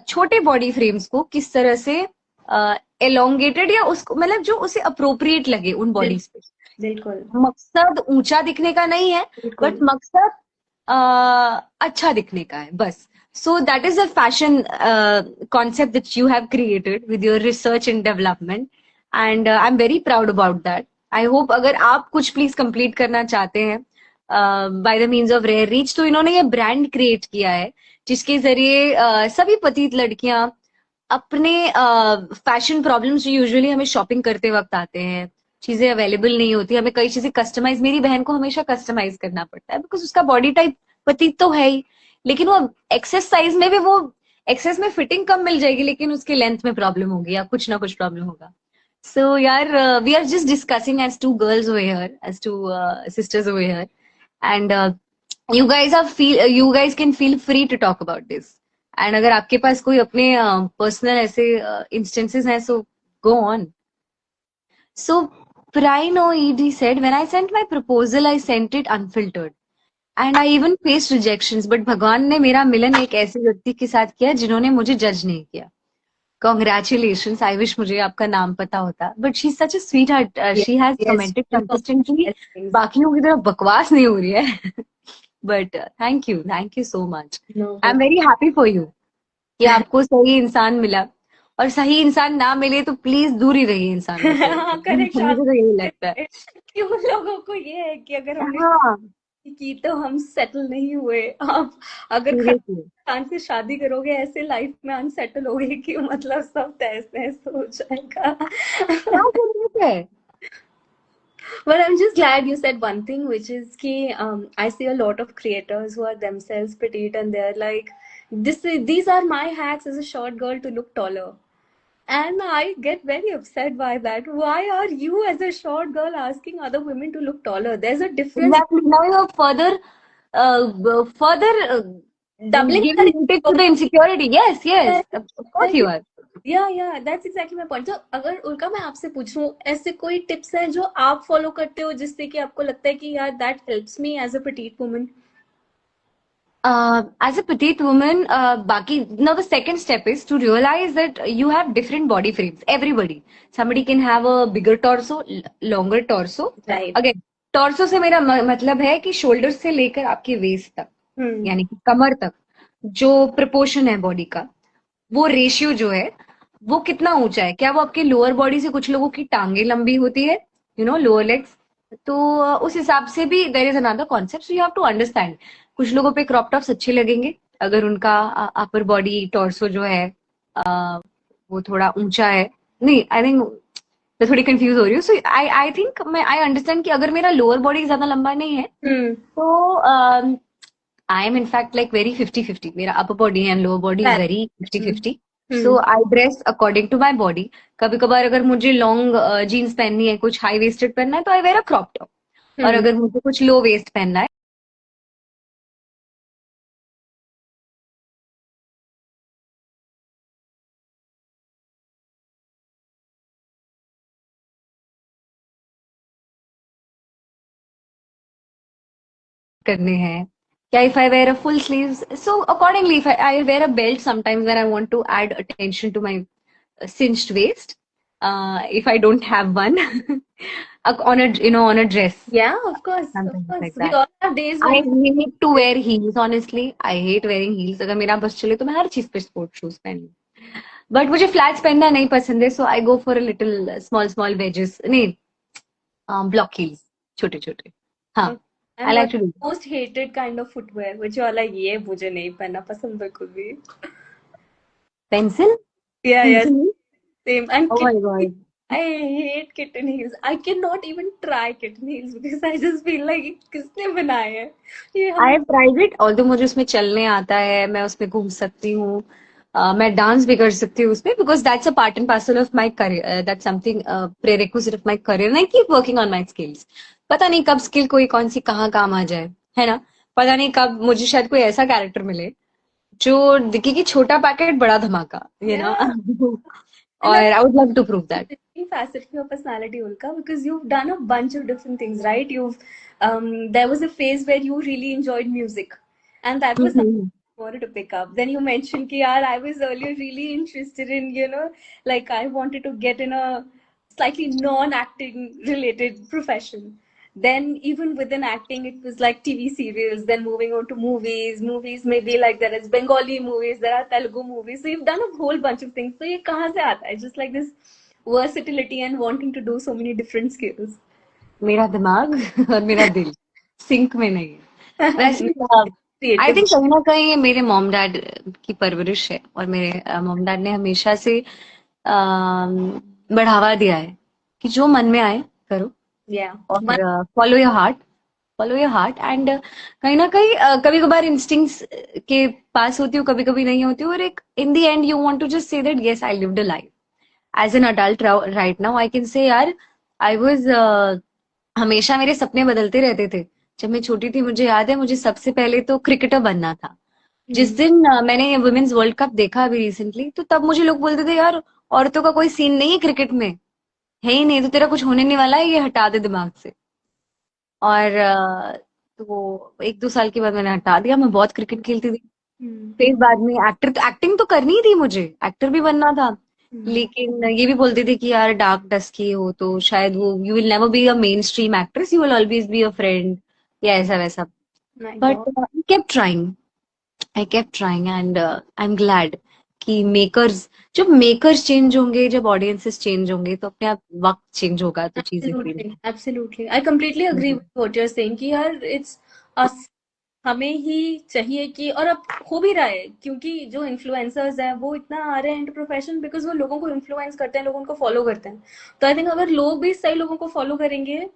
[SPEAKER 2] छोटे बॉडी फ्रेम्स को किस तरह से एलोंगेटेड, या उसको मतलब जो उसे अप्रोप्रिएट लगे उन बॉडीज पे. बिल्कुल. मकसद ऊंचा दिखने का नहीं है, बट मकसद अच्छा दिखने का है, बस. So that is a fashion concept that you have created with your research and development, and I'm very proud about that. I hope अगर आप कुछ प्लीज कंप्लीट करना चाहते हैं by the means of Rare Reach, तो इन्होंने ये brand create किया है जिसके जरिए सभी पतित लड़कियां अपने फैशन प्रॉब्लम्स, जो यूजुअली हमें शॉपिंग करते वक्त आते हैं, चीजें अवेलेबल नहीं होती, हमें कई चीजें कस्टमाइज, मेरी बहन को हमेशा कस्टमाइज करना पड़ता है बिकॉज उसका बॉडी टाइप पतित तो है ही, लेकिन वो एक्सेस साइज में भी, वो एक्सेस में फिटिंग कम मिल जाएगी, लेकिन उसके लेंथ में प्रॉब्लम होगी या कुछ ना कुछ प्रॉब्लम होगा. सो यार, we are just discussing as two girls over here, as two sisters over here, and you guys can feel free to talk about this. And अगर आपके पास कोई अपने पर्सनल ऐसे इंस्टेंसेस हैं, so go on. So Prino ED said, when I sent my proposal, I sent it unfiltered. And I even face rejections, but भगवान ने मेरा मिलन एक ऐसे व्यक्ति के साथ किया जिन्होंने मुझे जज नहीं किया. Congratulations. I wish मुझे आपका नाम पता होता. But she's such a sweetheart.
[SPEAKER 1] Yes,
[SPEAKER 2] She has
[SPEAKER 1] yes,
[SPEAKER 2] commented
[SPEAKER 1] she will
[SPEAKER 2] consistently.
[SPEAKER 1] comment things.
[SPEAKER 2] बाकियों की तरह बकवास नहीं हो रही है. But thank you so much.
[SPEAKER 1] No,
[SPEAKER 2] I'm very happy for you कि आपको सही इंसान मिला. और सही इंसान ना मिले तो प्लीज दूर ही रहिए इंसानों से.
[SPEAKER 1] करेक्ट।
[SPEAKER 2] मुझे तो यही लगता है.
[SPEAKER 1] कि उन लोगों को ये है कि अगर हमने
[SPEAKER 2] हाँ,
[SPEAKER 1] की तो हम सेटल नहीं हुए। आप अगर
[SPEAKER 2] सीरियसली.
[SPEAKER 1] इंसान से शादी करोगे ऐसे लाइफ में अनसेटल होगे कि मतलब सब तहस नहस हो जाएगा।
[SPEAKER 2] क्या जरूरत है?
[SPEAKER 1] But I'm just glad you said one thing, which is कि I see a lot of creators who are themselves petite and they're like, these are my hacks as a short girl to look taller. And I get very upset by that. Why are you as a short girl asking other women to look taller? There's a difference.
[SPEAKER 2] Exactly. Now you're further
[SPEAKER 1] Doubling
[SPEAKER 2] giving weightage to the insecurity. Yes, yes.
[SPEAKER 1] the
[SPEAKER 2] Of course you are.
[SPEAKER 1] या that's exactly my point. तो अगर उल्का मैं आपसे पूछूं, ऐसे कोई tips हैं जो आप फॉलो करते हो जिससे कि आपको लगता है कि यार that helps me as a petite woman?
[SPEAKER 2] As a petite woman, now the second step is to realize that you have different body frames. Everybody, somebody can have a bigger torso, longer torso.
[SPEAKER 1] Right.
[SPEAKER 2] Again, torso से मेरा मतलब है कि shoulder से लेकर आपके waste तक, यानी कि कमर तक जो प्रपोर्शन है बॉडी का, वो रेशियो जो है वो कितना ऊंचा है. क्या वो आपके लोअर बॉडी से, कुछ लोगों की टांगे लंबी होती है, लोअर लेग्स, तो उस हिसाब से भी there is another concept. So you have to understand. कुछ लोगों पे क्रॉप टॉप्स अच्छे लगेंगे अगर उनका अपर बॉडी टॉर्सो जो है वो थोड़ा ऊंचा है. नहीं, आई थिंक मैं थोड़ी कंफ्यूज हो रही हूँ. सो आई थिंक आई अंडरस्टैंड कि अगर मेरा लोअर बॉडी ज्यादा लंबा नहीं है तो I am in fact like very 50-50. मेरा upper body and lower body is very 50-50. So I dress according to my body. कभी कभार अगर मुझे लॉन्ग जीन्स पहननी है, कुछ हाई वेस्टेड पहनना है, तो आई वेयर अ क्रॉप टॉप. और अगर मुझे कुछ लो वेस्ट पहनना है करने हैं, क्या if I wear a full sleeves, so accordingly if I wear a belt sometimes when I want to add attention to my cinched waist, if I don't have one on a on a dress,
[SPEAKER 1] Yeah, of course, of
[SPEAKER 2] something
[SPEAKER 1] course.
[SPEAKER 2] like
[SPEAKER 1] We
[SPEAKER 2] that.
[SPEAKER 1] all have days
[SPEAKER 2] I
[SPEAKER 1] when
[SPEAKER 2] hate to wear heels, honestly. I hate wearing heels. अगर मेरा बस चले तो मैं हर चीज पे sport shoes पहन लूं. बट मुझे फ्लैट्स पहनना नहीं पसंद है, so I go for a little small small wedges, नहीं, ब्लॉक हील्स, छोटे छोटे. हाँ,
[SPEAKER 1] and
[SPEAKER 2] I like
[SPEAKER 1] what
[SPEAKER 2] to do.
[SPEAKER 1] most hated kind of footwear which you are like ये मुझे नहीं पहनना पसंद बिल्कुल भी।
[SPEAKER 2] Pencil.
[SPEAKER 1] Yeah, yes,
[SPEAKER 2] pencil.
[SPEAKER 1] same. And
[SPEAKER 2] Oh my
[SPEAKER 1] kitten heels.
[SPEAKER 2] god.
[SPEAKER 1] I hate kitten heels. I cannot even try kitten heels because I just feel like किसने बनाए हैं ये
[SPEAKER 2] आई
[SPEAKER 1] हम।
[SPEAKER 2] हैव ट्राइड इट, ऑल्दो मुझे उसमें चलने आता है, मैं उसमें घूम सकती हूँ, मैं डांस भी कर सकती हूँ उसमें, because that's a part and parcel of my career, that's something prerequisite of my career, and I keep working on my skills. पता नहीं कब स्किल कोई कौन सी कहाँ काम आ जाए, है ना. पता नहीं कब मुझे शायद कोई ऐसा कैरेक्टर मिले जो दिखे कि छोटा पैकेट बड़ा धमाका,
[SPEAKER 1] Yeah, and
[SPEAKER 2] और
[SPEAKER 1] that's
[SPEAKER 2] I would love to prove that.
[SPEAKER 1] interesting facet of your personality, Ulka, because you've done a bunch of different things, right? There was a phase where you really enjoyed music, and that was something I wanted to pick up. Then you mentioned कि यार I was earlier really interested in, like I wanted to get in a slightly non-acting related profession. Then even within acting, it was like TV serials, then moving on to movies. Movies maybe like there is Bengali movies, there are Telugu movies. So you've done a whole bunch of things. So ये कहाँ से आता है? Just like this versatility and wanting to do so many different skills.
[SPEAKER 2] मेरा दिमाग और मेरा दिल सिंक में नहीं है वैसे. आई
[SPEAKER 1] Creative.
[SPEAKER 2] थिंक कहीं ना कहीं ये मेरे मॉम डैड की परवरिश है, और मेरे मॉम डैड ने हमेशा से बढ़ावा दिया है कि जो मन में आए करो,
[SPEAKER 1] Yeah.
[SPEAKER 2] और follow your heart, follow your heart. And कहीं ना कहीं कभी कभार इंस्टिंक्ट्स के पास होती हूँ, कभी कभी नहीं होती हूँ, और एक in the end you want to just say that yes I lived a life as an adult. Right now I can say यार आई वाज, हमेशा मेरे सपने बदलते रहते थे. जब मैं छोटी थी मुझे याद है, मुझे सबसे पहले तो क्रिकेटर बनना था. जिस दिन मैंने वुमेन्स वर्ल्ड कप देखा अभी रिसेंटली, तो तब मुझे लोग बोलते थे यार औरतों का कोई सीन नहीं है क्रिकेट में, है ही नहीं, तो तेरा कुछ होने नहीं वाला है, ये हटा दे दिमाग से. और तो 1-2 साल के बाद मैंने हटा दिया. मैं बहुत क्रिकेट खेलती थी. फिर बाद में एक्टिंग तो करनी ही थी, मुझे एक्टर भी बनना था. लेकिन ये भी बोलते थे कि यार डार्क डस्की हो तो शायद वो you will never be a main stream actress, you will always be a friend या ऐसा वैसा।
[SPEAKER 1] My God.
[SPEAKER 2] But I kept trying and I am glad कि मेकर्स, जब मेकर्स चेंज होंगे, जब ऑडियंसेस चेंज होंगे तो अपने आप वक्त चेंज होगा तो चीजें change.
[SPEAKER 1] Absolutely absolutely I completely agree with what you are saying कि यार इट्स अस, हमें ही चाहिए कि, और अब हो भी रहा है क्योंकि जो इन्फ्लुएंसर्स हैं वो इतना आ रहे हैं इनटू प्रोफेशन बिकॉज वो लोगों को इन्फ्लुएंस करते हैं, लोग उनको फॉलो करते हैं। तो आई थिंक अगर लोग भी सही लोगों को फॉलो करेंगे,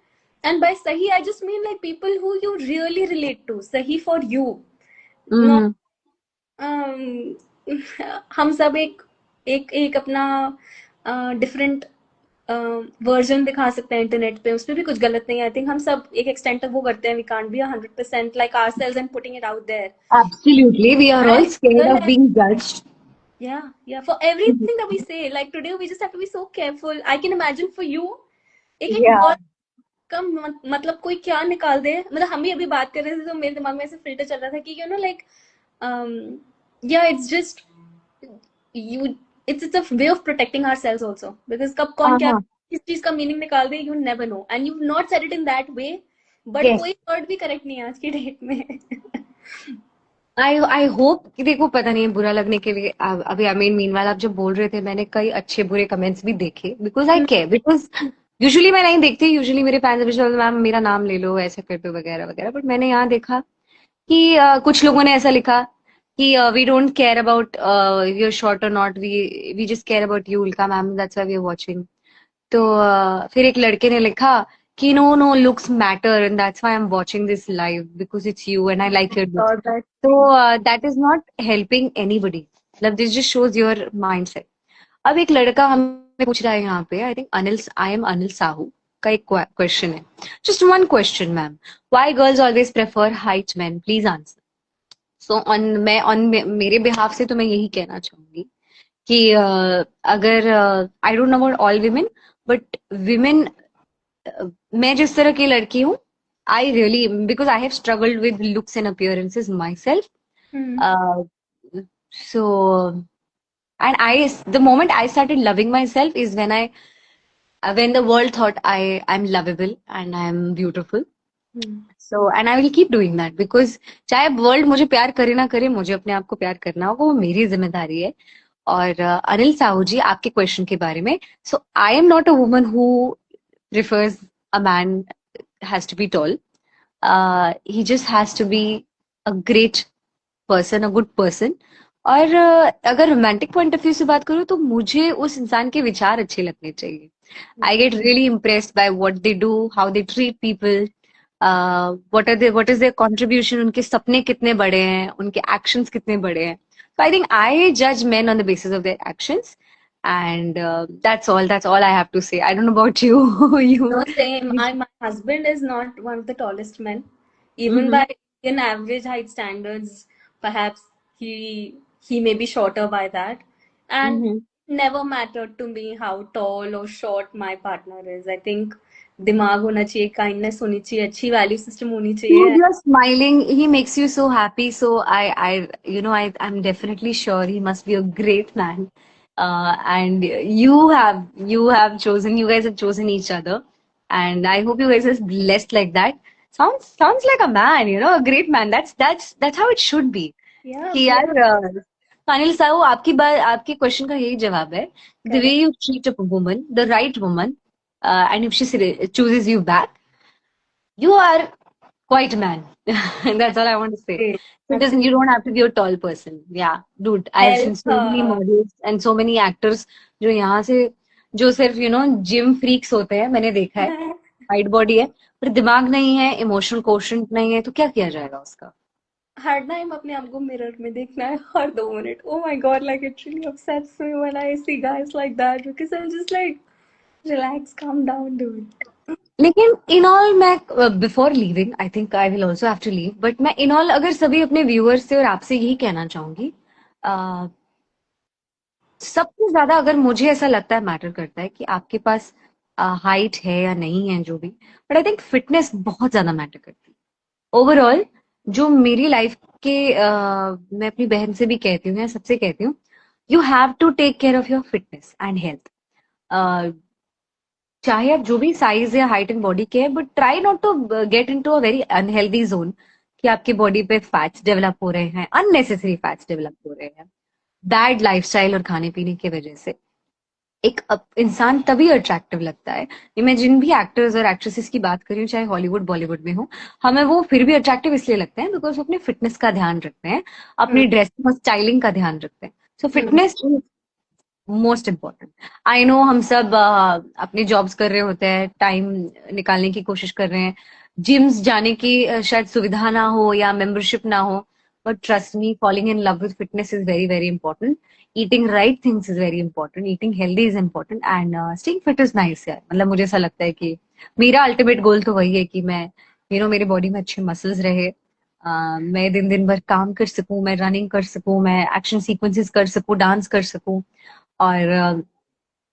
[SPEAKER 1] एंड बाय सही I just mean like people who you really relate to, सही फॉर यू, नॉट
[SPEAKER 2] हम्म।
[SPEAKER 1] हम सब एक एक एक अपना डिफरेंट वर्जन दिखा सकते हैं इंटरनेट पे, उसमें भी कुछ गलत नहीं है। आई थिंक हम सब एक एक्सटेंट तक वो करते हैं, we can't be 100% like ourselves and putting it out there.
[SPEAKER 2] Absolutely, we are all
[SPEAKER 1] And
[SPEAKER 2] scared of being judged.
[SPEAKER 1] yeah, yeah, for everything that we say, like today we just have to be so careful. I can imagine for you एक एक
[SPEAKER 2] Yeah.
[SPEAKER 1] Word का मतलब कोई क्या निकाल दे, मतलब हम भी अभी बात कर रहे थे तो मेरे दिमाग में ऐसे फिल्टर चल रहा था कि यू नो लाइक या it's just you, it's a way of protecting ourselves also because कब कौन क्या
[SPEAKER 2] Uh-huh.
[SPEAKER 1] किस चीज का मीनिंग निकाल दे, you never know, and you've not said it in that way, but
[SPEAKER 2] Yes.
[SPEAKER 1] कोई वर्ड भी करेक्ट नहीं है आज की डेट में।
[SPEAKER 2] आई होप कि देखो, पता नहीं बुरा लगने के लिए अभी आई मीन मीनवाइल आप जब बोल रहे थे मैंने कई अच्छे बुरे कमेंट्स भी देखे, because I care, because usually मैं नहीं देखती, यूजुअली मेरे फैंस हमेशा मैम मेरा नाम ले लो ऐसा कर दो वगैरह वगैरह, बट मैंने यहाँ देखा कि कुछ लोगों ने ऐसा लिखा कि we don't care about your short और not, we just care about you Ulka ma'am, that's why we are watching. तो फिर एक लड़के ने लिखा कि no no looks matter and that's why I am watching this live because it's you and I like your looks.
[SPEAKER 1] और that
[SPEAKER 2] तो that is not helping anybody, मतलब this just shows your mindset. अब एक लड़का हमें पूछ रहा है यहाँ पे, I think Anil, I am Anil Sahu का एक क्वेश्चन है, just one question ma'am, why girls always prefer height main, please answer. So on मेरे बिहाफ से तो मैं यही कहना चाहूंगी कि अगर आई don't know about all women, but women, मैं जिस तरह की लड़की हूँ, I really, because I have struggled with looks and appearances my self, so and the moment I started loving myself is when the world thought I'm lovable and I'm beautiful. So and I will keep doing that because चाहे world मुझे प्यार करे ना करे, मुझे अपने आप को प्यार करना होगा, वो मेरी जिम्मेदारी है। और अनिल साहू जी, आपके क्वेश्चन के बारे में, so I am not a woman who prefers a man has to be tall. He just has to be a great person, a good person. और अगर रोमांटिक पॉइंट ऑफ व्यू से बात करूँ तो मुझे उस इंसान के विचार अच्छे लगने चाहिए। I get really impressed by what they do, how they treat people, what is there contribution, उनके सपने कितने बड़े हैं, उनके एक्शंस कितने बड़े हैं। So I think I judge men on the basis of their actions, and that's all I have to say. I don't know about you. You.
[SPEAKER 1] no, same. My husband is not one of the tallest men, even
[SPEAKER 2] Mm-hmm.
[SPEAKER 1] by Indian average height standards. Perhaps he may be shorter by that, and
[SPEAKER 2] Mm-hmm.
[SPEAKER 1] never mattered to me how tall or short my partner is. I think दिमाग होना चाहिए, kindness होनी चाहिए, अच्छी value system होनी
[SPEAKER 2] Dude,
[SPEAKER 1] चाहिए।
[SPEAKER 2] you're smiling. He makes you so happy. So I'm definitely sure he must be a great man. And you have chosen, you guys have chosen each other, and I hope you guys are blessed like that. Sounds like a man, a great man. That's how it should be.
[SPEAKER 1] Yeah,
[SPEAKER 2] कि
[SPEAKER 1] yeah,
[SPEAKER 2] यार अनिल साहू, आपकी बात, आपके question का यही जवाब है, the way
[SPEAKER 1] correct.
[SPEAKER 2] You treat a woman, the right woman, and if she chooses you back, you are quite a man. That's all I want to say.
[SPEAKER 1] Great.
[SPEAKER 2] It doesn't, you
[SPEAKER 1] Absolutely.
[SPEAKER 2] don't have to be a tall person. Yeah, dude, I have
[SPEAKER 1] Help
[SPEAKER 2] seen so many models and so many actors जो यहाँ से, जो सिर्फ gym freaks होते हैं, मैंने देखा है, हाइट बॉडी है पर दिमाग नहीं है, इमोशनल कोशेंट नहीं है, तो क्या किया जाएगा उसका।
[SPEAKER 1] हर टाइम अपने आप को मिरर में देखना है हर 2 minute. Oh my god, like it really upsets me when I see guys like that because I am just like relax, calm down dude।
[SPEAKER 2] लेकिन इन ऑल, मैं before leaving, I think I will also have to leave, but मैं in all अगर सभी अपने viewers से और आपसे यही कहना चाहूंगी, सबसे ज्यादा अगर मुझे ऐसा लगता है मैटर करता है कि आपके पास हाइट है या नहीं है, जो भी, बट आई थिंक फिटनेस बहुत ज्यादा मैटर करती है ओवरऑल। जो मेरी लाइफ के मैं अपनी बहन से भी कहती हूँ या सबसे कहती हूँ, You have to take care of your fitness and health. Uh, चाहे आप जो भी साइज या हाइट एंड बॉडी के है, but try not to get into a very unhealthy zone कि आपके बॉडी पे फैट्स डेवलप हो रहे हैं, अननेसेसरी फैट्स डेवलप हो रहे हैं बैड लाइफस्टाइल और खाने पीने की वजह से। एक इंसान तभी अट्रैक्टिव लगता है। ये मैं जिन भी एक्टर्स और एक्ट्रेसेस की बात कर रही हूँ, चाहे हॉलीवुड बॉलीवुड में हो, हमें वो फिर भी अट्रैक्टिव इसलिए लगते हैं बिकॉज वो अपने फिटनेस का ध्यान रखते हैं, अपनी ड्रेसिंग और स्टाइलिंग का ध्यान रखते हैं। सो fitness most important. I know हम सब अपने जॉब्स कर रहे होते हैं, टाइम निकालने की कोशिश कर रहे हैं, जिम्स जाने की शायद सुविधा ना हो या मेंबरशिप ना हो, but trust me, falling in love with fitness is very very important. Eating right things is very important, eating healthy is important, and staying fit is nice यार। मतलब मुझे ऐसा लगता है कि मेरा अल्टीमेट गोल तो वही है कि मैं मेरी बॉडी में अच्छे मसल्स रहे, मैं दिन दिन भर काम कर सकूं, मैं रनिंग कर सकूं, मैं एक्शन सीक्वेंसेस कर सकूं, डांस कर सकूं, और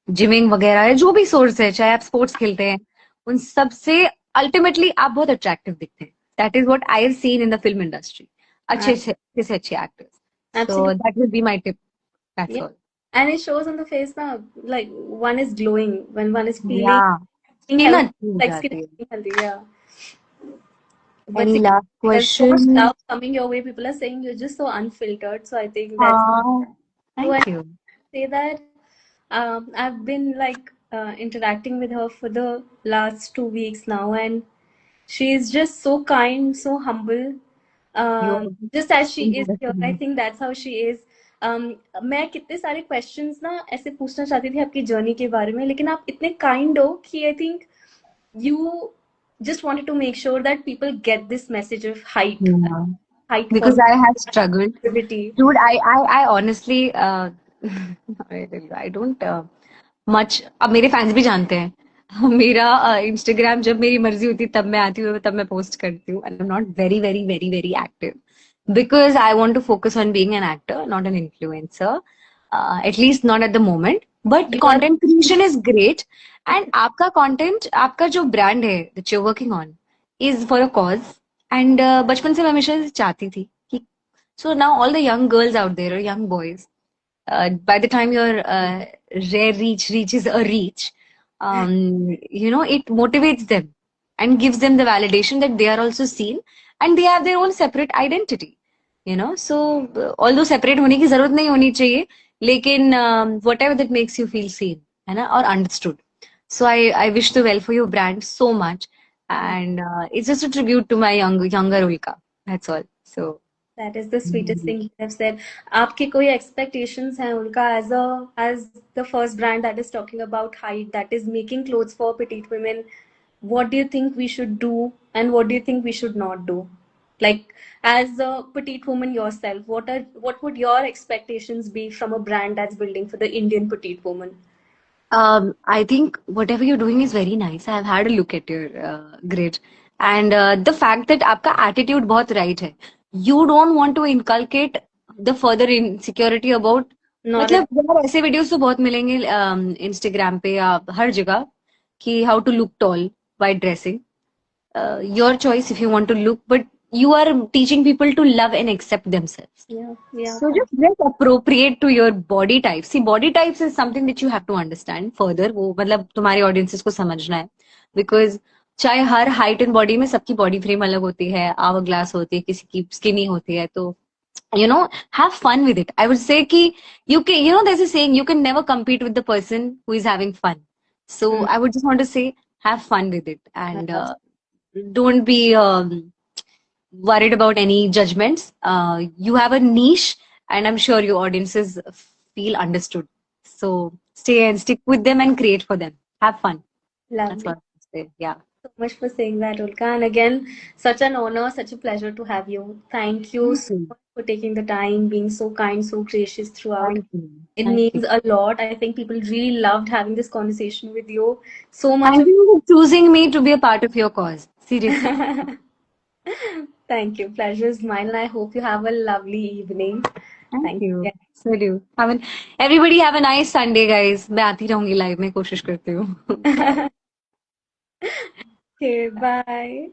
[SPEAKER 2] जिमिंग वगैरह है, जो भी सोर्स है, चाहे आप स्पोर्ट्स खेलते हैं, उन सब से अल्टीमेटली आप बहुत अट्रैक्टिव दिखते हैं। That is what I have seen in the film industry, अच्छे से अच्छे actors. So that will be my tip, that's all.
[SPEAKER 1] And it shows on the face now, like one is glowing when one is feeling
[SPEAKER 2] या skin
[SPEAKER 1] healthy,
[SPEAKER 2] अच्छी हो
[SPEAKER 1] like skin
[SPEAKER 2] जाती है।
[SPEAKER 1] is healthy, yeah. But
[SPEAKER 2] any
[SPEAKER 1] see,
[SPEAKER 2] last
[SPEAKER 1] there's so much
[SPEAKER 2] question?
[SPEAKER 1] love coming your way. People are saying you're just so unfiltered. So I think that's
[SPEAKER 2] हाँ,
[SPEAKER 1] so. I
[SPEAKER 2] thank you.
[SPEAKER 1] say that I've been like interacting with her for the last 2 weeks now, and she is just so kind, so humble. Just as she is here, I think that's how she is. मैं कितने सारे questions ना ऐसे पूछना चाहती थी आपकी journey के बारे में, लेकिन आप इतने काइंड हो कि I think you just wanted to make sure that people get this message of height
[SPEAKER 2] Because I have struggled.
[SPEAKER 1] positivity.
[SPEAKER 2] Dude, I honestly, I don't much. अब मेरे फैंस भी जानते हैं मेरा इंस्टाग्राम जब मेरी मर्जी होती है तब मैं आती हूँ, तब मैं पोस्ट करती हूँ, and I'm not very very very very active because I want to focus on being an actor, not an influencer, at least not at the moment. But
[SPEAKER 1] You are
[SPEAKER 2] content creation is great, and आपका content, आपका जो brand है that you're working on is for a cause. And बचपन से मैं हमेशा से चाहती थी कि so now all the young girls out there or young boys, by the time your rare reach reaches a reach, it motivates them and gives them the validation that they are also seen and they have their own separate identity. So although separate होने की जरूरत नहीं होनी चाहिए, लेकिन whatever that makes you feel seen, है ना, or understood. So I wish the well for your brand so much, and it's just a tribute to my younger Ulka. That's all. So.
[SPEAKER 1] that is the sweetest thing you have said. आपके कोई expectations हैं उनका as the first brand that is talking about height, that is making clothes for petite women? What do you think we should do, and what do you think we should not do? Like as a petite woman yourself, what would your expectations be from a brand that's building for the Indian petite woman?
[SPEAKER 2] I think whatever you're doing is very nice. I've had a look at your grid, and the fact that आपका attitude बहुत right है. You don't want to inculcate the further insecurity about.
[SPEAKER 1] Not at
[SPEAKER 2] मतलब यार ऐसे videos तो बहुत मिलेंगे Instagram पे या हर जगह कि how to look tall by dressing. Your choice if you want to look, but you are teaching people to love and accept themselves.
[SPEAKER 1] yeah.
[SPEAKER 2] So just dress appropriate to your body type. See, body types is something that you have to understand further. वो मतलब तुम्हारे audiences को समझना है, because चाहे हर height and body में सबकी body frame अलग होती है, hour glass होती है, किसी की skinny होती है, तो have fun with it. I would say कि you can, there's a saying, you can never compete with the person who is having fun. So I would just want to say, have fun with it, and don't be worried about any judgments. You have a niche, and I'm sure your audiences feel understood. So stay and stick with them and create for them. Have fun. That's
[SPEAKER 1] Lovely.
[SPEAKER 2] what I say. Yeah.
[SPEAKER 1] So much for saying that, Ulka. And again, such an honor, such a pleasure to have you. Thank you
[SPEAKER 2] Thank
[SPEAKER 1] so
[SPEAKER 2] you.
[SPEAKER 1] much for taking the time, being so kind, so gracious throughout.
[SPEAKER 2] Thank you.
[SPEAKER 1] It
[SPEAKER 2] Thank you.
[SPEAKER 1] means a lot. I think people really loved having this conversation with you. So much
[SPEAKER 2] Thank
[SPEAKER 1] of
[SPEAKER 2] you for choosing me to be a part of your cause. Seriously.
[SPEAKER 1] Thank you. Pleasure is mine, and I hope you have a lovely evening.
[SPEAKER 2] Thank
[SPEAKER 1] Thank
[SPEAKER 2] you.
[SPEAKER 1] you.
[SPEAKER 2] So do. Everybody have a nice Sunday, guys. मैं आती रहूंगी live में, कोशिश करती हूँ. Bye.
[SPEAKER 1] Okay, bye.